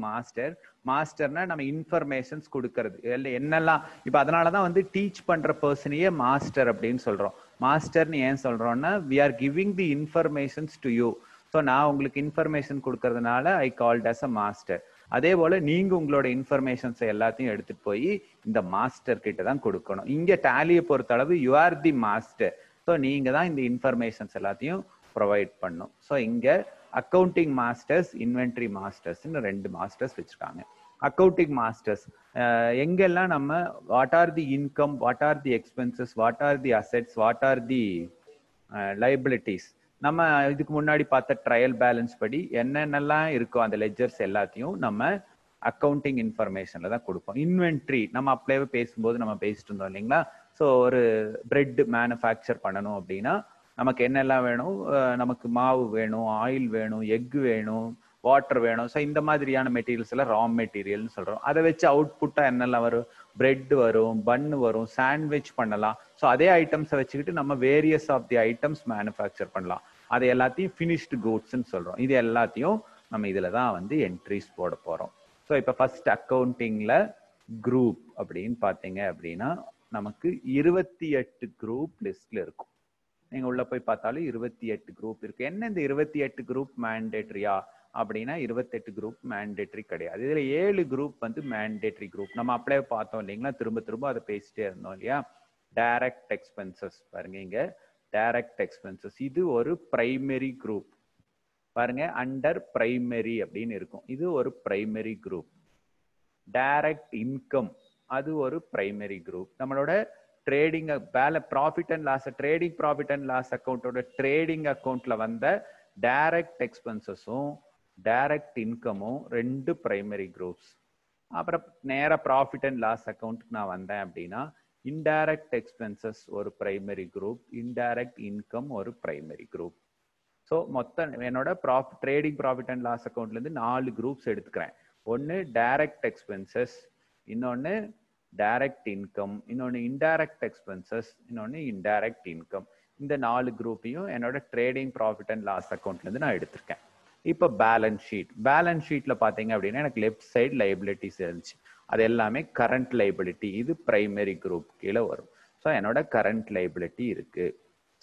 மாஸ்டர்னா நம்ம இன்ஃபர்மேஷன்ஸ் கொடுக்கறது என்னெல்லாம். இப்போ அதனாலதான் வந்து டீச் பண்ற பர்சனையே மாஸ்டர் அப்படின்னு சொல்றோம். மாஸ்டர்னு ஏன் சொல்றோம்னா we are giving the informations to you. So நான் உங்களுக்கு இன்ஃபர்மேஷன் கொடுக்கறதுனால I called as a master. அதே போல நீங்க உங்களோட இன்ஃபர்மேஷன்ஸ் எல்லாத்தையும் எடுத்துட்டு போய் இந்த மாஸ்டர் கிட்ட தான் கொடுக்கணும். இங்க டேலியை பொறுத்த அளவு you are the master. So நீங்க தான் இந்த இன்ஃபர்மேஷன்ஸ் எல்லாத்தையும் ப்ரொவைட் பண்ணும். ஸோ இங்க அக்கௌண்டிங் மாஸ்டர்ஸ், இன்வென்ட்ரி மாஸ்டர்ஸ்னு 2 மாஸ்டர்ஸ் வச்சிருக்காங்க. அக்கௌண்டிங் மாஸ்டர்ஸ் எங்கெல்லாம் நம்ம what are the income, what are the expenses, what are the assets, what are the liabilities, நம்ம இதுக்கு முன்னாடி பார்த்த ட்ரையல் பேலன்ஸ் படி என்னென்னலாம் இருக்கோ அந்த லெஜர்ஸ் எல்லாத்தையும் நம்ம அக்கௌண்டிங் இன்ஃபர்மேஷன்ல தான் கொடுப்போம். இன்வென்ட்ரி நம்ம அப்படியே பேசும்போது நம்ம பேசிட்டு இருந்தோம் இல்லைங்களா. ஸோ ஒரு பிரெட் மேனுஃபேக்சர் பண்ணணும் அப்படின்னா நமக்கு என்னெல்லாம் வேணும், நமக்கு மாவு வேணும், ஆயில் வேணும், எக் வேணும், வாட்டர் வேணும். ஸோ இந்த மாதிரியான மெட்டீரியல்ஸ் எல்லாம் ரா மெட்டீரியல்னு சொல்றோம். அதை வச்சு அவுட்புட்டா என்னெல்லாம் வரும், பிரெட் வரும், பன்னு வரும், சாண்ட்விச் பண்ணலாம். ஸோ அதே ஐட்டம்ஸை வச்சுக்கிட்டு நம்ம various of the items manufacture பண்ணலாம். அது எல்லாத்தையும் ஃபினிஷ்டு கூட்ஸ்ன்னு சொல்றோம். இது எல்லாத்தையும் நம்ம இதுல தான் வந்து என்ட்ரிஸ் போட போறோம். ஸோ இப்போ ஃபர்ஸ்ட் அக்கௌண்டிங்ல குரூப் அப்படின்னு பார்த்தீங்க அப்படின்னா நமக்கு 28 குரூப் லிஸ்ட்ல இருக்கும். நீங்க உள்ள போய் பார்த்தாலும் 28 குரூப் இருக்கு. என்ன இந்த 28 குரூப் மேண்டேட்டரியா அப்படின்னா 28 குரூப் மேண்டேட்டரி கிடையாது. இதுல 7 குரூப் வந்து மேண்டேட்டரி குரூப். நம்ம அப்படியே பார்த்தோம் இல்லைங்களா, திரும்ப திரும்ப அதை பேசிட்டே இருந்தோம் இல்லையா. டைரக்ட் எக்ஸ்பென்சஸ் பாருங்க, இங்க டைரக்ட் எக்ஸ்பென்சஸ் இது ஒரு பிரைமரி குரூப். பாருங்க அண்டர் பிரைமரி அப்படின்னு இருக்கும். இது ஒரு பிரைமரி குரூப். டைரக்ட் இன்கம் அது ஒரு பிரைமரி குரூப். நம்மளோட trading profit and loss, trading profit and loss அக்கௌண்டோட ட்ரேடிங் அக்கௌண்ட்ல வந்த டைரக்ட் எக்ஸ்பென்சஸும் டைரக்ட் இன்கமும் 2 பிரைமரி குரூப்ஸ். அப்புறம் நேர ப்ராஃபிட் அண்ட் லாஸ் அக்கௌண்ட்டுக்கு நான் வந்தேன் அப்படின்னா இன்டைரக்ட் எக்ஸ்பென்சஸ் ஒரு பிரைமரி குரூப், இன்டைரக்ட் இன்கம் ஒரு பிரைமரி குரூப். ஸோ மொத்தம் என்னோட ட்ரேடிங் ப்ராஃபிட் அண்ட் லாஸ் அக்கௌண்ட்ல இருந்து 4 குரூப்ஸ் எடுத்துக்கிறேன். ஒன்னு டைரக்ட் எக்ஸ்பென்சஸ், இன்னொன்னு டைரக்ட் இன்கம், இன்னொன்னு இன்டைரக்ட் எக்ஸ்பென்சஸ், இன்னொன்னு இன்டைரக்ட் இன்கம். இந்த 4 குரூப்பையும் என்னோட ட்ரேடிங் ப்ராஃபிட் அண்ட் லாஸ் அக்கௌண்ட்ல இருந்து நான் எடுத்திருக்கேன். இப்போ பேலன்ஸ் ஷீட். பேலன்ஸ் ஷீட்ல பாத்தீங்க அப்படின்னா எனக்கு லெஃப்ட் சைடு லைபிலிட்டிஸ் இருந்துச்சு. அது எல்லாமே கரண்ட் லைபிலிட்டி. இது பிரைமரி குரூப் கீழே வரும். ஸோ என்னோட கரண்ட் லைபிலிட்டி இருக்கு.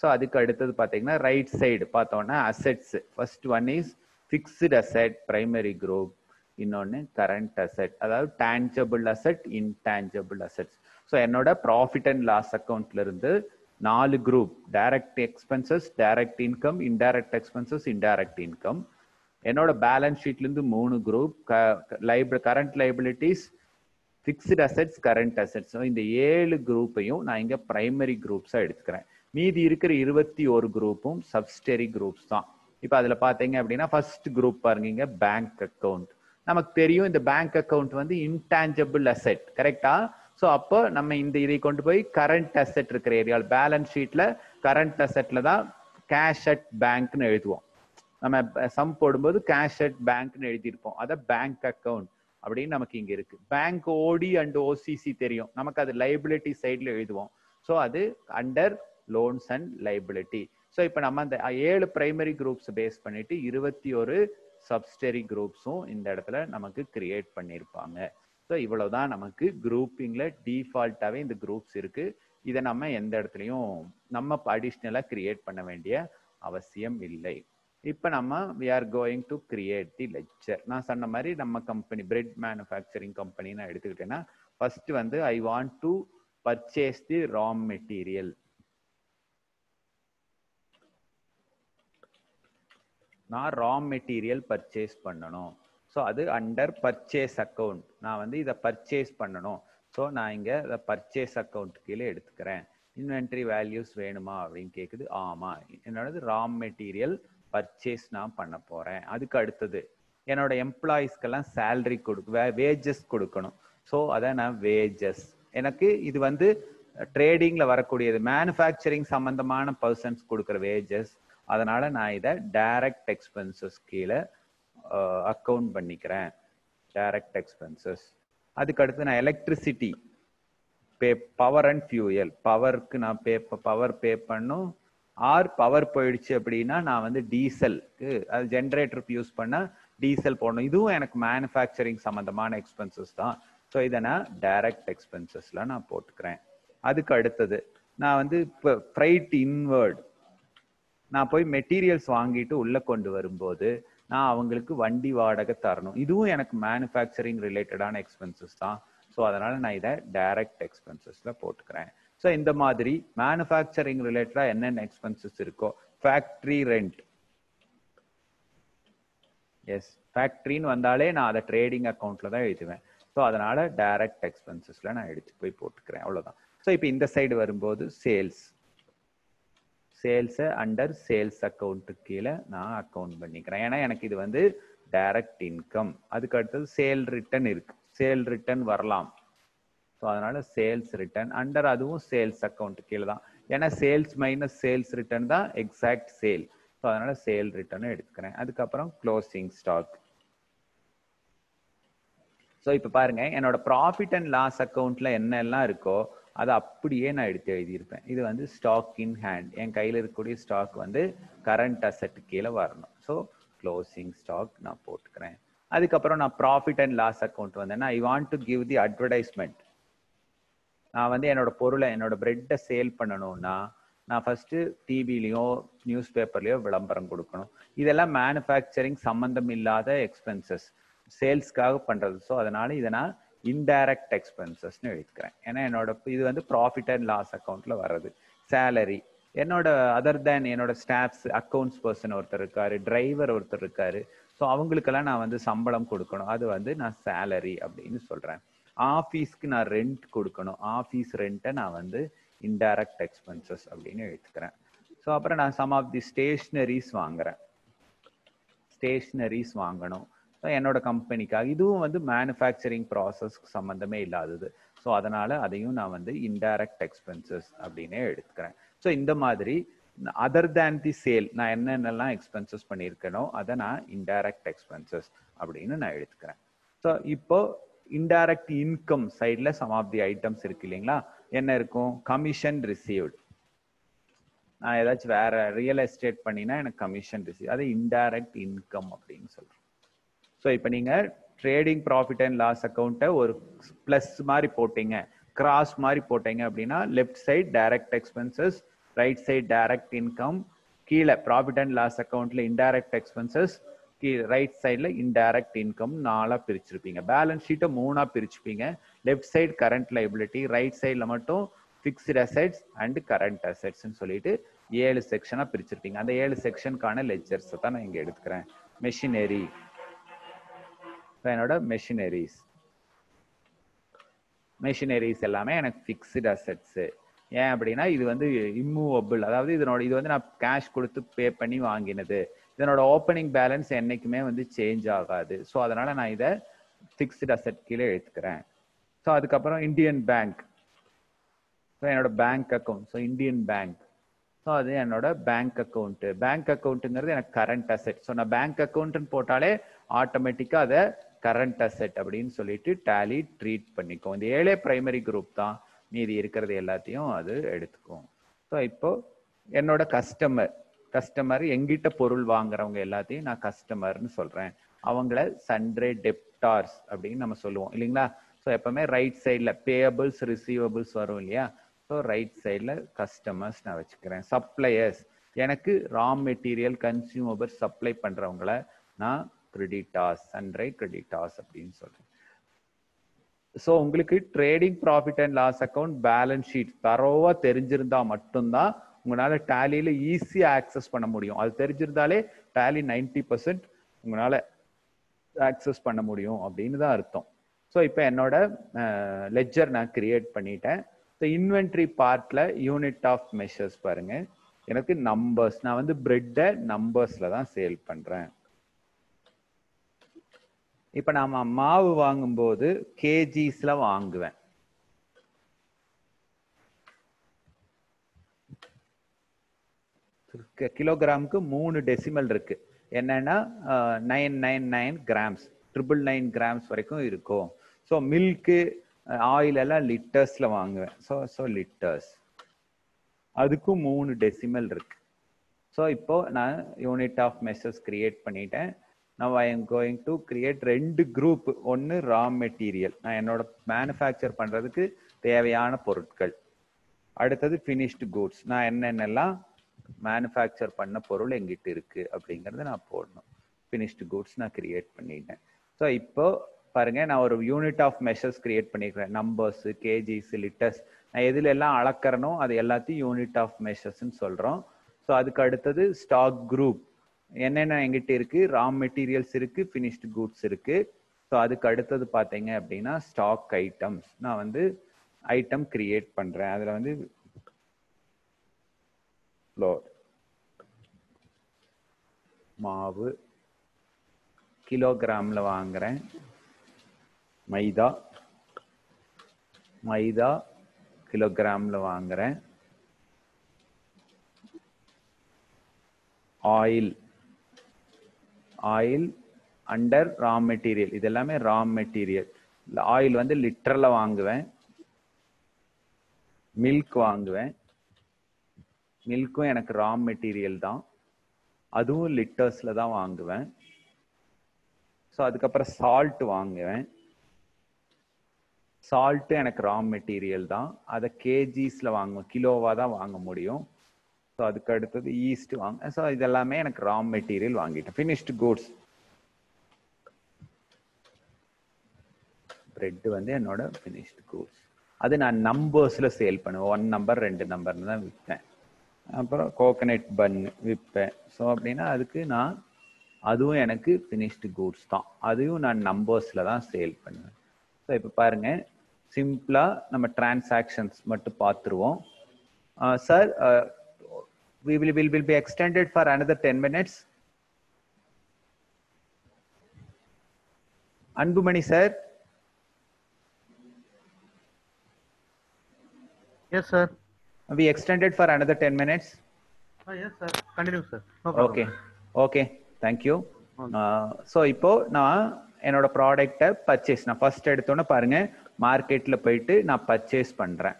ஸோ அதுக்கு அடுத்தது பார்த்தீங்கன்னா ரைட் சைடு பார்த்தோம்னா assets. First one is fixed asset primary group, இன்னொன்று கரண்ட் அசெட், அதாவது tangible asset, intangible assets. So என்னோட ப்ராஃபிட் அண்ட் லாஸ் அக்கௌண்ட்ல இருந்து 4 group: direct expenses, direct income, indirect expenses, indirect income. என்னோட பேலன்ஸ் ஷீட்ல இருந்து 3 group: current liabilities, fixed assets, current assets. இந்த 7 குரூப்பையும் நான் இங்க பிரைமரி குரூப்ஸா எடுத்துக்கிறேன். மீதி இருக்கிற 21 குரூப்பும் சப்ஸ்டரி குரூப்ஸ் தான். இப்போ அதுல பாத்தீங்க அப்படின்னா ஃபர்ஸ்ட் குரூப் பாருங்க, பேங்க் அக்கௌண்ட். நமக்கு தெரியும் இந்த பேங்க் அக்கௌண்ட் வந்து இன்டான்ஜிபிள் அசெட், கரெக்டா? ஸோ அப்போ நம்ம இதை கொண்டு போய் கரண்ட் அசெட் இருக்கிற ஏரியாவில் பேலன்ஸ் ஷீட்ல கரண்ட் அசெட்ல தான் கேஷ் அட் பேங்க்னு எழுதுவோம். நம்ம சம் போடும்போது கேஷ் அட் பேங்க்னு எழுதியிருப்போம். அதை பேங்க் அக்கௌண்ட் அப்படின்னு நமக்கு இங்க இருக்கு. பேங்க் ஓடி அண்ட் ஓசிசி தெரியும் நமக்கு, அது லைபிலிட்டி சைட்ல எழுதுவோம். ஸோ அது under loans and liability. So இப்போ நம்ம அந்த 7 பிரைமரி குரூப்ஸ் பேஸ் பண்ணிட்டு 21 சப்ஸ்டரி குரூப்ஸும் இந்த இடத்துல நமக்கு கிரியேட் பண்ணியிருப்பாங்க. ஸோ இவ்வளவுதான் நமக்கு குரூப்பிங்ல டிஃபால்ட்டாவே இந்த குரூப்ஸ் இருக்கு. இதை நம்ம எந்த இடத்துலையும் நம்ம அடிஷ்னலா கிரியேட் பண்ண வேண்டிய அவசியம் இல்லை. இப்போ நம்ம we are going to create the ledger. நான் சொன்ன மாதிரி நம்ம கம்பெனி பிரெட் மேனுஃபேக்சரிங் கம்பெனி நான் எடுத்துக்கிட்டேன்னா ஃபர்ஸ்ட் வந்து I want to purchase the raw material. நான் ரா மெட்டீரியல் பர்ச்சேஸ் பண்ணணும். ஸோ அது அண்டர் பர்ச்சேஸ் அக்கௌண்ட். நான் வந்து இதை பர்ச்சேஸ் பண்ணணும். ஸோ நான் இங்கே இதை பர்ச்சேஸ் அக்கௌண்ட் கீழே எடுத்துக்கிறேன். இன்வென்ட்ரி வேல்யூஸ் வேணுமா அப்படின்னு கேட்குது. ஆமாம், என்னோடது ரா மெட்டீரியல் பர்ச்சேஸ் நான் பண்ண போகிறேன். அதுக்கு அடுத்தது என்னோட எம்ப்ளாயீஸ்க்கெல்லாம் சேலரி வேஜஸ் கொடுக்கணும். ஸோ அதை நான் வேஜஸ், எனக்கு இது வந்து ட்ரேடிங்கில் வரக்கூடியது, மேனுஃபேக்சரிங் சம்மந்தமான பர்சன்ஸ் கொடுக்குற வேஜஸ். அதனால நான் இதை டைரக்ட் எக்ஸ்பென்சஸ் கீழே அக்கௌண்ட் பண்ணிக்கிறேன், டைரக்ட் எக்ஸ்பென்சஸ். அதுக்கு அடுத்து நான் எலக்ட்ரிசிட்டி பவர் அண்ட் ஃபியூயல், பவருக்கு நான் பவர் பே பண்ணும். ஆர் பவர் போயிடுச்சு அப்படின்னா நான் வந்து டீசலுக்கு, அது ஜென்ரேட்டருக்கு யூஸ் பண்ண டீசல் போடணும். இதுவும் எனக்கு மேனுஃபேக்சரிங் சம்பந்தமான எக்ஸ்பென்சஸ் தான். ஸோ இதை நான் டைரக்ட் எக்ஸ்பென்சஸ்ல நான் போட்டுக்கிறேன். அதுக்கு அடுத்தது நான் வந்து இப்போ ஃப்ரைட் இன்வர்ட், நான் போய் மெட்டீரியல்ஸ் வாங்கிட்டு உள்ள கொண்டு வரும்போது நான் அவங்களுக்கு வண்டி வாடகை தரணும். இதுவும் எனக்கு மேனுஃபேக்சரிங் ரிலேட்டடான எக்ஸ்பென்சஸ் தான். ஸோ அதனால நான் இதை டைரக்ட் எக்ஸ்பென்சஸ்ல போட்டுக்கிறேன். ஸோ இந்த மாதிரி மேனுஃபேக்சரிங் ரிலேட்டடா என்னென்ன எக்ஸ்பென்சஸ் இருக்கோ, ஃபேக்டரி ரெண்ட், எஸ், ஃபேக்டரின்னு வந்தாலே நான் அதை ட்ரேடிங் அக்கௌண்ட்ல தான் எழுதுவேன். ஸோ அதனால டைரக்ட் எக்ஸ்பென்சஸ்ல நான் எடுத்து போய் போட்டுக்கிறேன், அவ்வளோதான். ஸோ இப்போ இந்த சைடு வரும்போது சேல்ஸை அண்டர் சேல்ஸ் அக்கௌண்ட்டுக்கு கீழே நான் அக்கௌண்ட் பண்ணிக்கிறேன். ஏன்னா எனக்கு இது வந்து டைரக்ட் இன்கம். அதுக்கு அடுத்தது சேல் ரிட்டர்ன் இருக்கு, சேல் ரிட்டர்ன் வரலாம். ஸோ அதனால சேல்ஸ் ரிட்டர்ன் அண்டர் அதுவும் சேல்ஸ் அக்கௌண்ட் கீழே தான். ஏன்னா சேல்ஸ் மைனஸ் சேல்ஸ் ரிட்டர்ன் தான் எக்ஸாக்ட் சேல். ஸோ அதனால சேல் ரிட்டர்னும் எடுத்துக்கிறேன். அதுக்கப்புறம் க்ளோசிங் ஸ்டாக். ஸோ இப்போ பாருங்க, என்னோட ப்ராஃபிட் அண்ட் லாஸ் அக்கௌண்ட்ல என்னெல்லாம் இருக்கோ அதை அப்படியே நான் எடுத்து எழுதியிருப்பேன். இது வந்து ஸ்டாக் இன் ஹேண்ட், என் கையில் இருக்கக்கூடிய ஸ்டாக் வந்து கரண்ட் அசெட் கீழே வரணும். ஸோ க்ளோசிங் ஸ்டாக் நான் போட்டுக்கிறேன். அதுக்கப்புறம் நான் ப்ராஃபிட் அண்ட் லாஸ் அக்கௌண்ட் வந்தேன்னா ஐ want to give the advertisement. நான் வந்து என்னோட பொருளை, என்னோட பிரெட்டை சேல் பண்ணணும்னா நான் ஃபர்ஸ்ட் டிவிலையோ நியூஸ் பேப்பர்லையோ விளம்பரம் கொடுக்கணும். இதெல்லாம் மேனுஃபேக்சரிங் சம்பந்தம் இல்லாத எக்ஸ்பென்சஸ், சேல்ஸ்க்காக பண்றது. ஸோ அதனால இதை நான் இன்டைரக்ட் எக்ஸ்பென்சஸ்ன்னு எழுதிக்கிறேன். ஏன்னா என்னோட இது வந்து ப்ராஃபிட் அண்ட் லாஸ் அக்கௌண்ட்ல வர்றது. சேலரி, என்னோட அதர் தேன் என்னோட ஸ்டாஃப்ஸ், அக்கௌண்ட்ஸ் பர்சன் ஒருத்தர் இருக்காரு, டிரைவர் ஒருத்தர் இருக்காரு. ஸோ அவங்களுக்கெல்லாம் நான் வந்து சம்பளம் கொடுக்கணும், அது வந்து நான் சேலரி அப்படின்னு சொல்றேன். ஆஃபீஸ்க்கு நான் ரெண்ட் கொடுக்கணும், ஆஃபீஸ் ரெண்ட்டை நான் வந்து இன்டைரக்ட் எக்ஸ்பென்சஸ் அப்படின்னு எடுத்துக்கிறேன். ஸோ அப்புறம் நான் சம் ஆஃப் தி ஸ்டேஷ்னரிஸ் வாங்குறேன், ஸ்டேஷ்னரிஸ் வாங்கணும். ஸோ என்னோட கம்பெனிக்காக, இதுவும் வந்து மேனுஃபேக்சரிங் ப்ராசஸ்க்கு சம்மந்தமே இல்லாதது. ஸோ அதனால அதையும் நான் வந்து இன்டைரக்ட் எக்ஸ்பென்சஸ் அப்படின்னே எடுத்துக்கிறேன். ஸோ இந்த மாதிரி அதர் தேன் தி சேல் நான் என்னென்னலாம் எக்ஸ்பென்சஸ் பண்ணியிருக்கேனோ அதை நான் இன்டைரக்ட் எக்ஸ்பென்சஸ் அப்படின்னு நான் எடுத்துக்கிறேன். ஸோ இப்போ இன்டைரக்ட் இன்கம் சைட்ல சம் ஆஃப் தி ஐட்டம்ஸ் இருக்கு இல்லைங்களா? என்ன இருக்கும்? Commission received. நான் ஏதாச்சும் வேற ரியல் எஸ்டேட் பண்ணினா எனக்கு கமிஷன் ரிசீவ், அது இன்டைரக்ட் இன்கம் அப்படின்னு சொல்றேன். ஸோ இப்போ நீங்க ட்ரேடிங் ப்ராஃபிட் அண்ட் லாஸ் அக்கௌண்ட்டை ஒரு பிளஸ் மாதிரி போட்டீங்க, கிராஸ் மாதிரி போட்டீங்க அப்படின்னா left side direct expenses, right side direct income, கீழே ப்ராஃபிட் அண்ட் லாஸ் அக்கௌண்ட்ல இன்டைரக்ட் எக்ஸ்பென்சஸ், ரைட் சைட்ல இன்டைரக்ட் இன்கம் 4 பிரிச்சிருப்பீங்க. பேலன்ஸ் ஷீட்டை 3 பிரிச்சுப்பீங்க. Left side current liability, right சைட்ல மட்டும் ஃபிக்ஸ்டு அசெட்ஸ் அண்ட் கரண்ட் அசெட்ஸ்ன்னு சொல்லிட்டு 7 செக்ஷனா பிரிச்சிருப்பீங்க. அந்த 7 செக்ஷனுக்கான லெட்ஜர்ஸ் தான் நான் இங்க எடுத்துக்கிறேன். மெஷினரி, என்னோட மெஷினரிஸ் எல்லாமே எனக்கு ஃபிக்ஸ்டு அசெட்ஸ். ஏன் அப்படின்னா இது வந்து இம்மூவபிள், அதாவது இது வந்து நான் கேஷ் கொடுத்து பே பண்ணி வாங்கினது. இதனோட ஓப்பனிங் பேலன்ஸ் என்னைக்குமே வந்து சேஞ்ச் ஆகாது. ஸோ அதனால நான் இதை ஃபிக்ஸ்டு அசெட் கீழே எடுத்துக்கிறேன். ஸோ அதுக்கப்புறம் இந்தியன் பேங்க், ஸோ என்னோட bank account, so Indian bank, so அது என்னோட பேங்க் அக்கௌண்ட். பேங்க் அக்கௌண்ட்டுங்கிறது எனக்கு கரண்ட் அசெட். ஸோ நான் பேங்க் அக்கௌண்ட்னு போட்டாலே ஆட்டோமேட்டிக்காக அதை கரண்ட் அசெட் அப்படின்னு சொல்லிட்டு டேலி ட்ரீட் பண்ணிக்கும். இந்த 7 பிரைமரி குரூப் தான், மீதி இருக்கிறது எல்லாத்தையும் அது எடுத்துக்கும். ஸோ இப்போ என்னோட கஸ்டமர் எங்கிட்ட பொருள் வாங்குறவங்க எல்லாத்தையும் நான் கஸ்டமர்னு சொல்றேன். அவங்கள சன்ட்ரே டெப்டார்ஸ் அப்படின்னு நம்ம சொல்லுவோம் இல்லைங்களா? ஸோ எப்பவுமே ரைட் சைட்ல பேயபிள்ஸ் ரிசீவபிள்ஸ் வரும் இல்லையா? ஸோ ரைட் சைட்ல கஸ்டமர்ஸ் நான் வச்சுக்கிறேன். சப்ளையர்ஸ், எனக்கு ரா மெட்டீரியல் கன்சியூமபிள் சப்ளை பண்றவங்கள நான் கிரெடிட்டார்ஸ், சன்ட்ரே கிரெடிட்டார்ஸ் அப்படின்னு சொல்றேன். ஸோ உங்களுக்கு trading profit and loss account balance sheet தரோவா தெரிஞ்சிருந்தா மட்டும்தான் உங்களால டேலியில ஈஸியா ஆக்சஸ் பண்ண முடியும். அது தெரிஞ்சிருந்தாலே டேலி 90% உங்களால ஆக்சஸ் பண்ண முடியும் அப்படின்னு தான் அர்த்தம். ஸோ இப்போ என்னோட லெட்ஜர் நான் கிரியேட் பண்ணிட்டேன். ஸோ இன்வென்ட்ரி பார்ட்ல யூனிட் ஆஃப் மெஷர்ஸ் பாருங்க, எனக்கு நம்பர்ஸ், நான் வந்து பிரெட்டை நம்பர்ஸ்ல தான் சேல் பண்றேன். இப்ப நாம மாவு வாங்கும்போது கேஜிஸ்ல வாங்குவேன். கிலோகிராமுக்கு 3 டெசிமல் இருக்கு. என்னன்னா 999 கிராம்ஸ், 999 கிராம்ஸ் வரைக்கும் இருக்கும். ஸோ மில்க்கு, ஆயில் எல்லாம் லிட்டர்ஸ்ல வாங்குவேன். ஸோ லிட்டர்ஸ், அதுக்கும் 3 டெசிமல் இருக்கு. ஸோ இப்போ நான் யூனிட் ஆஃப் மெஷர்ஸ் கிரியேட் பண்ணிட்டேன். Now I am going to create 2 group. ஒன்னு ரா மெட்டீரியல், நான் என்னோட மேனுஃபேக்சர் பண்றதுக்கு தேவையான பொருட்கள். அடுத்தது ஃபினிஷ்டு கூட்ஸ், நான் என்னென்னலாம் மேனுஃபேக்சர் பண்ண பொருள் எங்கிட்ட இருக்கு அப்படிங்கறத நான் போடணும். ஃபினிஷ்டு கூட்ஸ் நான் கிரியேட் பண்ணிட்டேன். ஸோ இப்போ பாருங்க, நான் ஒரு யூனிட் ஆஃப் மெஷர்ஸ் கிரியேட் பண்ணிக்கிறேன். நம்பர்ஸ், கேஜிஸ், லிட்டர்ஸ், நான் எதுல எல்லாம் அளக்கிறனோ அது எல்லாத்தையும் யூனிட் ஆஃப் மெஷர்ஸ்ன்னு சொல்றோம். ஸோ அதுக்கு அடுத்தது ஸ்டாக் குரூப், என்னென்ன எங்கிட்ட இருக்கு, ரா மெட்டீரியல்ஸ் இருக்கு, ஃபினிஷ்டு கூட்ஸ் இருக்கு. ஸோ அதுக்கு அடுத்தது பார்த்தீங்க அப்படின்னா ஸ்டாக் ஐட்டம்ஸ். நான் வந்து ஐட்டம் கிரியேட் பண்றேன். அதுல வந்து ஃப்ளோர், மாவு கிலோகிராம்ல வாங்குறேன், மைதா கிலோகிராம்ல வாங்குறேன், ஆயில் அண்டர் ரா மெட்டீரியல், இது எல்லாமே ரா மெட்டீரியல். ஆயில் வந்து லிட்டர்ல வாங்குவேன், மில்க் வாங்குவேன், மில்க்கும் எனக்கு ரா மெட்டீரியல் தான், அதுவும் லிட்டர்ஸ்ல தான் வாங்குவேன். ஸோ அதுக்கப்புறம் சால்ட் வாங்குவேன், சால்ட்டு எனக்கு ரா மெட்டீரியல் தான், அதை கேஜிஸ்ல வாங்குவேன், கிலோவா தான் வாங்க முடியும். ஸோ அதுக்கு அடுத்தது ஈஸ்ட் வாங்க. ஸோ இதெல்லாமே எனக்கு ரா மெட்டீரியல் வாங்கிட்டேன். ஃபினிஷ்டு கூட்ஸ், பிரெட் வந்து என்னோட ஃபினிஷ்டு கூட்ஸ். அது நான் நம்பர்ஸ்ல சேல் பண்ணுவேன், 1 நம்பர் 2 நம்பர்னு தான் விற்பேன். அப்புறம் கோகனட் பன் விற்பேன். ஸோ அப்படின்னா அதுக்கு நான் அதுவும் எனக்கு ஃபினிஷ்டு கூட்ஸ் தான், அதையும் நான் நம்பர்ஸ்ல தான் சேல் பண்ணுவேன். ஸோ இப்போ பாருங்க, சிம்பிளா நம்ம டிரான்சாக்ஷன்ஸ் மட்டும் பார்த்துருவோம். Sir we will be extended for another 10 minutes. Anbumani sir. Yes sir. We extended for another 10 minutes. Yes sir. Continue sir. No problem. Okay. Thank you. So இப்போ நான் என்னோட ப்ராடக்ட்டை பர்ச்சேஸ், நான் ஃபர்ஸ்ட் எடுத்தோன்னே பாருங்க மார்க்கெட்ல போயிட்டு நான் பர்ச்சேஸ் பண்றேன்.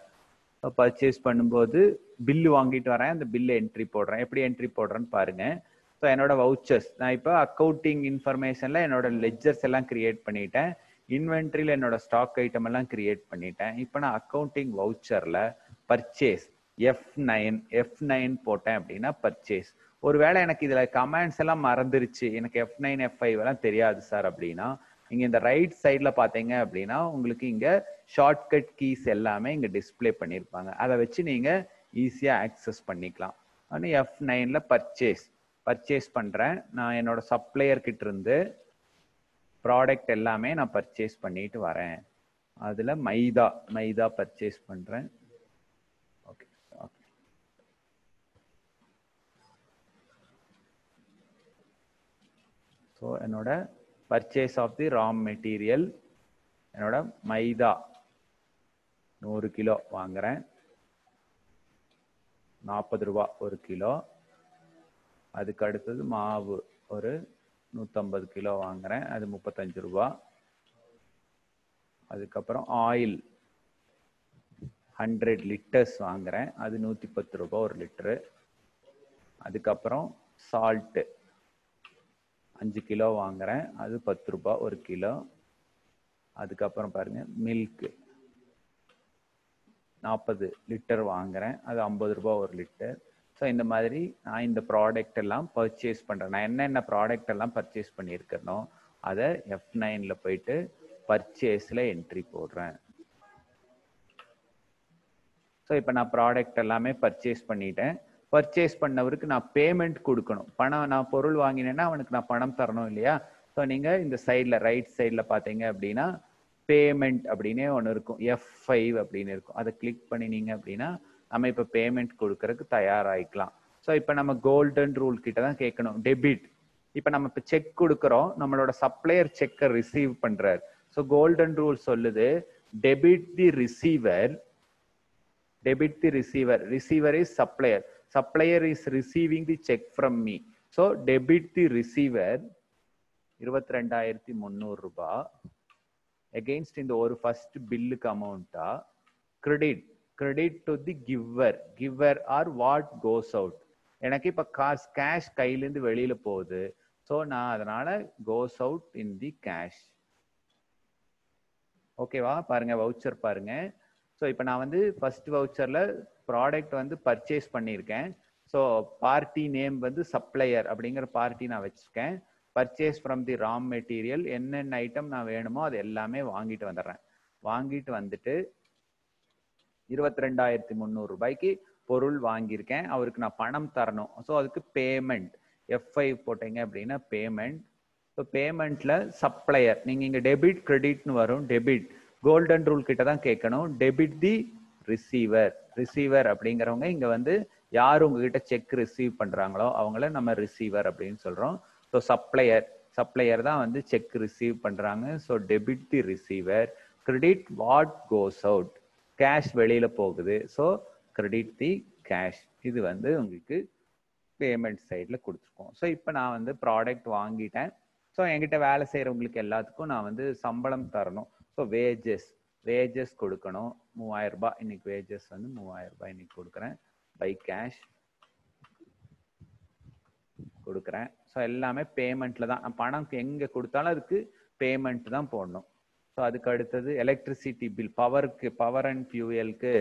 பர்ச்சேஸ் பண்ணும்போது பில்லு வாங்கிட்டு வரேன், அந்த பில்லு என்ட்ரி போடுறேன். எப்படி என்ட்ரி போடுறேன்னு பாருங்க. ஸோ என்னோட வவுச்சர்ஸ், நான் இப்போ அக்கௌண்டிங் இன்ஃபர்மேஷன்ல என்னோட லெட்ஜர்ஸ் எல்லாம் கிரியேட் பண்ணிட்டேன், இன்வென்ட்ரியில என்னோட ஸ்டாக் ஐட்டம் எல்லாம் கிரியேட் பண்ணிட்டேன். இப்போ நான் அக்கௌண்டிங் வவுச்சர்ல பர்ச்சேஸ் F9 போட்டேன் அப்படின்னா பர்ச்சேஸ். ஒருவேளை எனக்கு இதுல கமெண்ட்ஸ் எல்லாம் மறந்துருச்சு, எனக்கு F9 F5 எல்லாம் தெரியாது சார் அப்படின்னா, இங்க இந்த ரைட் சைட்ல பாத்தீங்க அப்படின்னா உங்களுக்கு இங்க ஷார்ட்கட் கீஸ் எல்லாமே இங்க டிஸ்பிளே பண்ணிருப்பாங்க, அதை வச்சு நீங்க ஈஸியா ஆக்சஸ் பண்ணிக்கலாம். F9ல பர்ச்சேஸ் பண்றேன். நான் என்னோட சப்ளையர் கிட்ட இருந்து ப்ராடக்ட் எல்லாமே நான் பர்ச்சேஸ் பண்ணிட்டு வரேன். அதுல மைதா பர்ச்சேஸ் பண்றேன். ஓகே. ஸோ என்னோட purchase of the raw material, என்னோட மைதா 100 கிலோ வாங்குறேன், 40 ரூபா ஒரு கிலோ. அதுக்கு அடுத்தது மாவு ஒரு 150 கிலோ வாங்குறேன், அது 35 ரூபா. அதுக்கப்புறம் ஆயில் 100 லிட்டர்ஸ் வாங்குறேன், அது 110 ரூபா ஒரு லிட்டரு. அதுக்கப்புறம் சால்ட் 5 கிலோ வாங்குறேன், அது 10 ரூபா ஒரு கிலோ. அதுக்கப்புறம் பாருங்க மில்க் 40 லிட்டர் வாங்குறேன், அது 50 ரூபா ஒரு லிட்டர். ஸோ இந்த மாதிரி நான் இந்த ப்ராடக்ட் எல்லாம் பர்ச்சேஸ் பண்றேன். நான் என்னென்ன ப்ராடக்ட் எல்லாம் பர்ச்சேஸ் பண்ணியிருக்கேனோ அதை F9ல போயிட்டு பர்ச்சேஸ்ல என்ட்ரி போடுறேன். ஸோ இப்போ நான் ப்ராடக்ட் எல்லாமே பர்ச்சேஸ் பண்ணிட்டேன். பர்ச்சேஸ் பண்ணவருக்கு நான் பேமெண்ட் கொடுக்கணும், பணம், நான் பொருள் வாங்கினேன்னா அவனுக்கு நான் பணம் தரணும் இல்லையா? ஸோ நீங்க இந்த சைட்ல ரைட் சைட்ல பாத்தீங்க அப்படின்னா பேமெண்ட் அப்படின்னே ஒன்று இருக்கும், F5 அப்படின்னு இருக்கும். அதை கிளிக் பண்ணினீங்க அப்படின்னா நம்ம இப்போ பேமெண்ட் கொடுக்கறதுக்கு தயாராகிக்கலாம். ஸோ இப்போ நம்ம கோல்டன் ரூல் கிட்ட தான் கேட்கணும், டெபிட். இப்போ நம்ம இப்போ செக் கொடுக்குறோம், நம்மளோட சப்ளையர் செக்கை ரிசீவ் பண்றாரு. ஸோ கோல்டன் ரூல் சொல்லுது debit the receiver. Receiver is supplier is receiving the check from me. So debit the receiver 22,300 ரூபாய் against இந்த ஒரு ஃபர்ஸ்ட் பில்லுக்கு அமௌண்டா credit to the giver or what goes out. எனக்கு இப்ப cash கையிலேருந்து வெளியில போகுது, ஸோ நான் அதனால goes out in the cash. ஓகேவா? பாருங்க வவுச்சர் பாருங்க. ஸோ இப்போ நான் வந்து ஃபர்ஸ்ட் வவுச்சர்ல ப்ராடக்ட் வந்து பர்ச்சேஸ் பண்ணியிருக்கேன். ஸோ பார்ட்டி நேம் வந்து சப்ளையர் அப்படிங்கிற பார்ட்டி நான் வச்சிருக்கேன். Purchase from the raw material, என்னென்ன ஐட்டம் நான் வேணுமோ அது எல்லாமே வாங்கிட்டு வந்துடுறேன். வாங்கிட்டு வந்துட்டு 22,300 ரூபாய்க்கு பொருள் வாங்கியிருக்கேன், அவருக்கு நான் பணம் தரணும். ஸோ அதுக்கு பேமெண்ட் F5 போட்டீங்க அப்படின்னா பேமெண்ட். ஸோ பேமெண்ட்ல சப்ளையர் நீங்க இங்க டெபிட் கிரெடிட்னு வரும். டெபிட் கோல்டன் ரூல் கிட்ட தான் கேட்கணும். டெபிட் தி ரிசீவர். ரிசீவர் அப்படிங்கிறவங்க இங்க வந்து யார் உங்ககிட்ட செக் ரிசீவ் பண்றாங்களோ அவங்கள நம்ம ரிசீவர் அப்படின்னு சொல்றோம். ஸோ சப்ளையர் தான் வந்து செக் ரிசீவ் பண்றாங்க. So debit the receiver. Credit what goes out. Cash வெளியில போகுது. ஸோ கிரெடிட் தி கேஷ். இது வந்து உங்களுக்கு பேமெண்ட் சைடில் கொடுத்துருக்கோம். ஸோ இப்போ நான் வந்து ப்ராடக்ட் வாங்கிட்டேன். ஸோ என்கிட்ட வேலை செய்கிறவங்களுக்கு எல்லாத்துக்கும் நான் வந்து சம்பளம் தரணும். ஸோ வேஜஸ் கொடுக்கணும். 3000 ரூபாய் இன்னைக்கு வேஜஸ் வந்து 3000 ரூபாய் இன்னைக்கு கொடுக்குறேன். பை கேஷ் கொடுக்குறேன். ஸோ எல்லாமே பேமெண்ட்ல தான். நான் பணம் எங்கே கொடுத்தாலும் அதுக்கு பேமெண்ட் தான் போடணும். ஸோ அதுக்கு அடுத்தது எலக்ட்ரிசிட்டி பில். பவர் அண்ட் ஃபியூயலுக்கு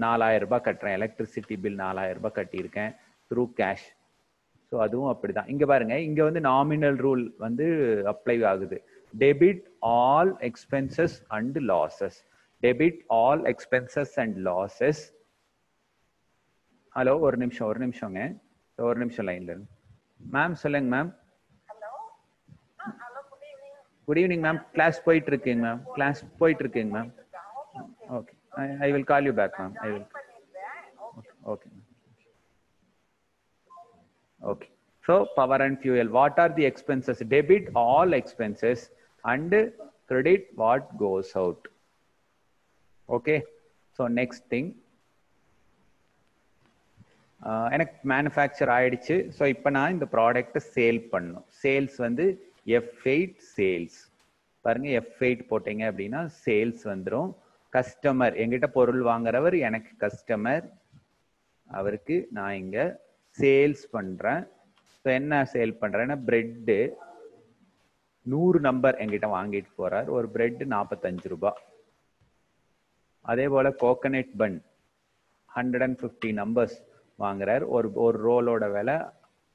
4000 ரூபாய் கட்டுறேன். எலக்ட்ரிசிட்டி பில் 4000 ரூபாய் கட்டியிருக்கேன் த்ரூ கேஷ். ஸோ அதுவும் அப்படிதான். இங்க பாருங்க, இங்க வந்து நாமினல் ரூல் வந்து அப்ளை ஆகுது. Debit all expenses and losses. Debit all expenses and losses. Hello, ஒரு நிமிஷங்க. ஒரு நிமிஷம் லைன்ல இருந்து. மேம் சொல்லுங்க ma'am. Good evening ma'am. Class போயிட்டு இருக்குங்க ma'am. Okay, I will call you back ma'am. Okay. Okay. So power and fuel. What are the expenses? Debit all expenses and credit what goes out. Okay. So next thing. எனக்கு manufacture ஆயிடுச்சு. So இப்போ நான் இந்த ப்ராடக்ட்டை sale பண்ணணும். Sales வந்து F8 sales. பாருங்க, F8 போட்டீங்க அப்படின்னா சேல்ஸ் வந்துடும். கஸ்டமர் எங்கிட்ட பொருள் வாங்குறவர் எனக்கு கஸ்டமர். அவருக்கு நான் இங்க சேல்ஸ் பண்றேன். ஸோ என்ன சேல் பண்றேன்னா பிரெட்டு 100 நம்பர் என்கிட்ட வாங்கிட்டு போறார். ஒரு பிரெட் 45 ரூபாய். அதே போல கோகனட் பன் 150 நம்பர்ஸ் வாங்குறார். ஒரு ரோலோட விலை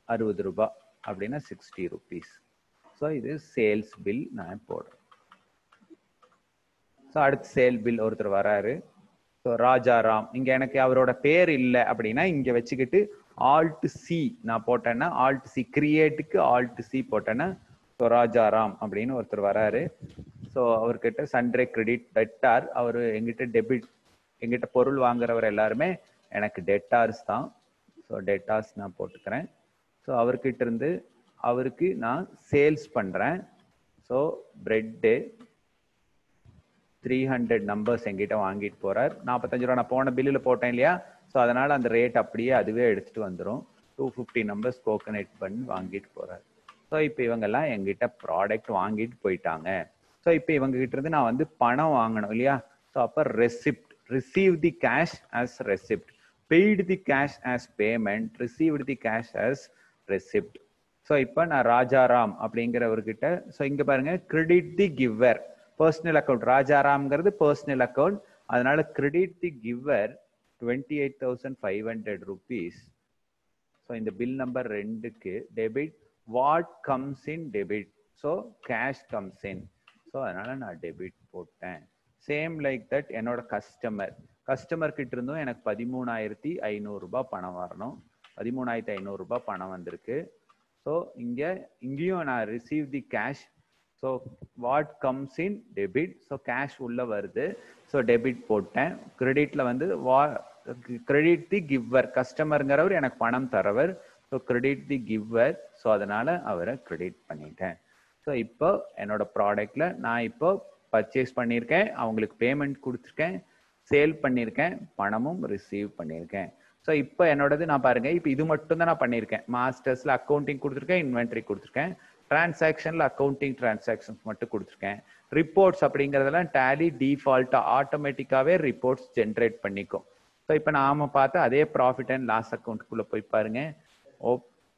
60 ரூபாய், அப்படின்னா 60 rupees. ஸோ இது சேல்ஸ் பில் நான் போடுறேன். ஸோ அடுத்து சேல் பில் ஒருத்தர் வராரு. ஸோ ராஜாராம். இங்க எனக்கு அவரோட பேர் இல்லை அப்படின்னா இங்க வச்சுக்கிட்டு Alt C நான் போட்டேன்னா, Alt C கிரியேட்டுக்கு Alt C போட்டேன்னா, ஸோ ராஜாராம் அப்படின்னு ஒருத்தர் வராரு. ஸோ அவர்கிட்ட சண்டே கிரெடிட் டெட்டார். அவர் எங்கிட்ட டெபிட். எங்கிட்ட பொருள் வாங்குறவர் எல்லாருமே எனக்கு டெட்டார்ஸ் தான். ஸோ டெட்டார்ஸ் நான் போட்டுக்கிறேன். ஸோ அவர்கிட்ட இருந்து அவருக்கு நான் சேல்ஸ் பண்றேன். ஸோ பிரெட்டு 300 நம்பர்ஸ் எங்கிட்ட வாங்கிட்டு போறார். 45 ரூபா நான் போன பில்லில் போட்டேன் இல்லையா? ஸோ அதனால அந்த ரேட் அப்படியே அதுவே எடுத்துட்டு வந்துடும். 250 நம்பர்ஸ் கோகனட் பண்ணி வாங்கிட்டு போறாரு. ஸோ இப்போ இவங்கெல்லாம் எங்கிட்ட ப்ராடக்ட் வாங்கிட்டு போயிட்டாங்க. ஸோ இப்போ இவங்க கிட்ட இருந்து நான் வந்து பணம் வாங்கணும் இல்லையா? ஸோ அப்போ receipt. Receive the cash as receipt. Paid the cash as payment. Received the cash as receipt. So இப்போ நான் ராஜாராம் அப்படிங்கிறவர்கிட்ட, ஸோ இங்க பாருங்க, credit the giver. Personal account. ராஜாராம்ங்கிறது பர்சனல் அக்கௌண்ட். அதனால credit the giver 28,500 rupees. So இந்த bill number 2க்கு debit what comes in debit. So cash comes in. So அதனால நான் டெபிட் போட்டேன். சேம் லைக் தட் என்னோட கஸ்டமர் கிட்ட இருந்தும் எனக்கு 13,500 ரூபாய் பணம் வரணும். 13,500 ரூபாய் பணம் வந்திருக்கு. ஸோ இங்கேயும் நான் receive the cash. So what comes in debit. So cash உள்ள வருது. ஸோ டெபிட் போட்டேன். கிரெடிட்ல வந்து கிரெடிட் தி கிவர். கஸ்டமருங்கிறவர் எனக்கு பணம் தரவர். So credit the giver. So அதனால அவரை கிரெடிட் பண்ணிட்டேன். ஸோ இப்போ என்னோட ப்ராடக்ட்ல நான் இப்போ பர்ச்சேஸ் பண்ணியிருக்கேன், அவங்களுக்கு பேமெண்ட் கொடுத்துருக்கேன், சேல் பண்ணியிருக்கேன், பணமும் ரிசீவ் பண்ணியிருக்கேன். ஸோ இப்போ என்னோடது நான் பாருங்க, இப்போ இது மட்டும் தான் நான் பண்ணியிருக்கேன். மாஸ்டர்ஸ்ல அக்கௌண்டிங் கொடுத்துருக்கேன், இன்வென்ட்ரி கொடுத்துருக்கேன், டிரான்சாக்ஷன்ல அக்கௌண்டிங் டிரான்சாக்ஷன்ஸ் மட்டும் கொடுத்துருக்கேன். ரிப்போர்ட்ஸ் அப்படிங்கிறதெல்லாம் டேலி டிஃபால்ட்டா ஆட்டோமேட்டிக்காவே ரிப்போர்ட்ஸ் ஜென்ரேட் பண்ணிக்கும். ஸோ இப்போ நாம பார்த்து அதே ப்ராஃபிட் அண்ட் லாஸ் அக்கௌண்ட்டுக்குள்ள போய் பாருங்க.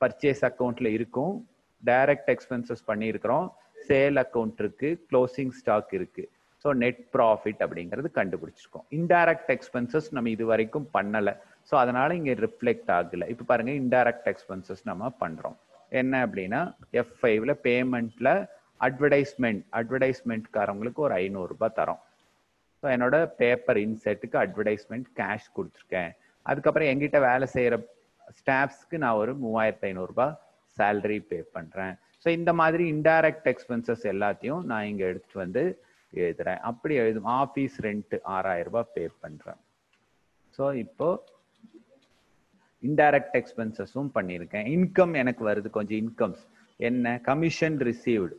பர்ச்சேஸ் அக்கௌண்ட்ல இருக்கும், டைரக்ட் எக்ஸ்பென்சஸ் பண்ணியிருக்கிறோம், சேல் அக்கௌண்ட் இருக்கு, க்ளோசிங் ஸ்டாக் இருக்கு. ஸோ நெட் ப்ராஃபிட் அப்படிங்கிறது கண்டுபிடிச்சிருக்கோம். இன்டைரக்ட் எக்ஸ்பென்சஸ் நம்ம இது வரைக்கும் பண்ணலை. ஸோ அதனால இங்கே ரிஃப்ளெக்ட் ஆகல. இப்போ பாருங்க, இன்டைரக்ட் எக்ஸ்பென்சஸ் நம்ம பண்றோம். என்ன அப்படின்னா F5ல பேமெண்ட்ல அட்வர்டைஸ்மெண்ட்காரங்களுக்கு ஒரு 500 ரூபாய் தரோம். ஸோ என்னோட பேப்பர் இன்செட்டுக்கு அட்வர்டைஸ்மெண்ட் கேஷ் கொடுத்துருக்கேன். அதுக்கப்புறம் எங்கிட்ட வேலை செய்யற ஸ்டாஃப்ஸ்க்கு நான் ஒரு 3,500 ரூபாய் சேலரி பே பண்றேன். ஸோ இந்த மாதிரி இன்டைரக்ட் எக்ஸ்பென்சஸ் எல்லாத்தையும் நான் இங்க எடுத்துட்டு வந்து எழுதுறேன். அப்படி எழுதும் ஆஃபீஸ் ரெண்ட் 6000 ரூபாய் பே பண்றேன். ஸோ இப்போ இன்டைரக்ட் எக்ஸ்பென்சஸும் பண்ணியிருக்கேன். இன்கம் எனக்கு வருது கொஞ்சம் இன்கம்ஸ். என்ன? Commission received.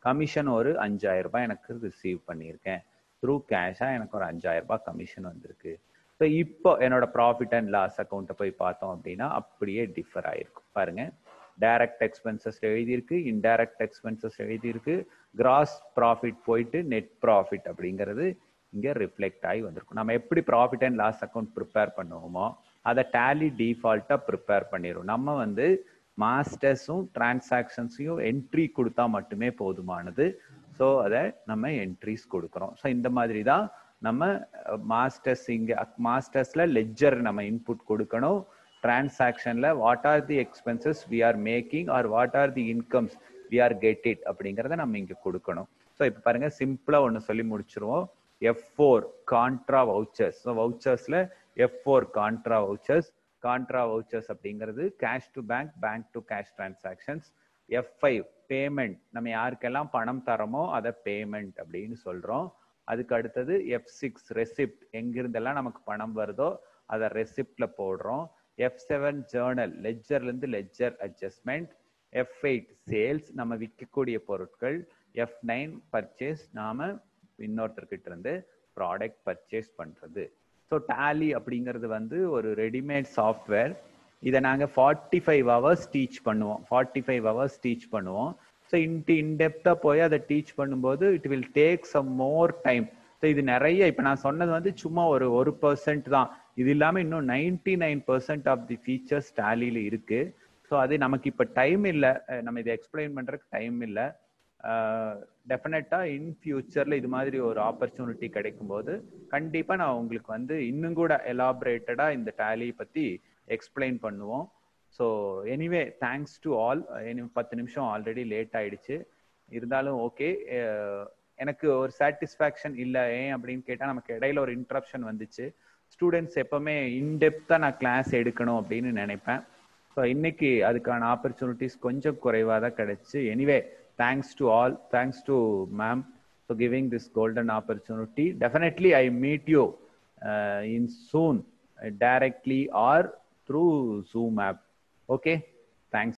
கமிஷன் ஒரு 5000 ரூபாய் எனக்கு ரிசீவ் பண்ணியிருக்கேன். த்ரூ கேஷா எனக்கு ஒரு 5000 ரூபாய் கமிஷன் வந்திருக்கு. ஸோ இப்போ என்னோட ப்ராஃபிட் அண்ட் லாஸ் அக்கௌண்ட்டை போய் பார்த்தோம் அப்படின்னா அப்படியே டிஃபர் ஆயிருக்கும். பாருங்க, டைரக்ட் எக்ஸ்பென்சஸ் எழுதியிருக்கு, இன்டைரக்ட் எக்ஸ்பென்சஸ் எழுதியிருக்கு, கிராஸ் ப்ராஃபிட் போயிட்டு நெட் ப்ராஃபிட் அப்படிங்கிறது இங்கே ரிஃப்ளெக்ட் ஆகி வந்திருக்கும். நம்ம எப்படி profit and loss account prepare பண்ணுவோமோ அதை டேலி டிஃபால்ட்டாக ப்ரிப்பேர் பண்ணிடும். நம்ம வந்து மாஸ்டர்ஸும் டிரான்சாக்ஷன்ஸையும் என்ட்ரி கொடுத்தா மட்டுமே போதுமானது. ஸோ அதை நம்ம என்ட்ரிஸ் கொடுக்குறோம். ஸோ இந்த மாதிரி தான் நம்ம மாஸ்டர்ஸ் இங்கே மாஸ்டர்ஸ்ல லெட்ஜர் நம்ம இன்புட் கொடுக்கணும். டிரான்சாக்ஷன்ல what are the expenses we are making or what are the incomes we are get it அப்படிங்கிறத நம்ம இங்கே கொடுக்கணும். ஸோ இப்போ பாருங்க, சிம்பிளா ஒன்று சொல்லி முடிச்சிருவோம். F4 contra vouchers. ஸோ வவுச்சர்ஸ்ல F4 contra vouchers. Contra vouchers அப்படிங்கிறது cash to bank, bank to cash transactions. F5 payment, நம்ம யாருக்கெல்லாம் பணம் தரமோ அதை பேமெண்ட் அப்படின்னு சொல்றோம். அதுக்கு அடுத்தது F6 ரெசிப்ட், எங்கிருந்தெல்லாம் நமக்கு பணம் வருதோ அதை ரெசிப்ட்ல போடுறோம். F7 ஜேர்னல், லெட்ஜர்ல இருந்து லெட்ஜர் அட்ஜஸ்ட்மெண்ட். F8 சேல்ஸ், நம்ம விற்கக்கூடிய பொருட்கள். F9 பர்ச்சேஸ், நாம இன்னொருத்தர்கிட்ட இருந்து ப்ராடக்ட் பர்ச்சேஸ் பண்றது. ஸோ டேலி அப்படிங்கிறது வந்து ஒரு ரெடிமேட் சாஃப்ட்வேர். இதை நாங்கள் 45 hours டீச் பண்ணுவோம். 45 hours டீச் பண்ணுவோம். ஸோ இன்டெப்த்தாக போய் அதை டீச் பண்ணும்போது it will take some more time. So இது நிறைய, இப்போ நான் சொன்னது வந்து சும்மா ஒரு 1% தான். இது இல்லாமல் இன்னும் 99% ஆஃப் தி ஃபீச்சர்ஸ் டேலியில் இருக்கு. ஸோ அது நமக்கு இப்போ டைம் இல்லை, நம்ம இதை எக்ஸ்பிளைன் பண்ணுறதுக்கு டைம் இல்லை. டெஃபினட்டா இன் ஃபியூச்சர்ல இது மாதிரி ஒரு ஆப்பர்ச்சுனிட்டி கிடைக்கும் போது கண்டிப்பா நான் உங்களுக்கு வந்து இன்னும் கூட எலாபரேட்டடா இந்த டேலி பத்தி எக்ஸ்பிளைன் பண்ணுவோம். So anyway thanks to all. 10 நிமிஷம் ஆல்ரெடி லேட் ஆயிடுச்சு. இருந்தாலும் ஓகே, எனக்கு ஒரு சாட்டிஸ்ஃபேக்ஷன் இல்லை. ஏன் அப்படின்னு கேட்டால் நமக்கு இடையில ஒரு இன்டரப்ஷன் வந்துச்சு. ஸ்டூடெண்ட்ஸ் எப்பவுமே இன்டெப்த்தாக நான் கிளாஸ் எடுக்கணும் அப்படின்னு நினைப்பேன். ஸோ இன்னைக்கு அதுக்கான ஆப்பர்ச்சுனிட்டிஸ் கொஞ்சம் குறைவாக தான் கிடைச்சு. Anyway thanks to all, thanks to ma'am for giving this golden opportunity. Definitely I meet you in soon, directly or through Zoom app. Okay, thanks.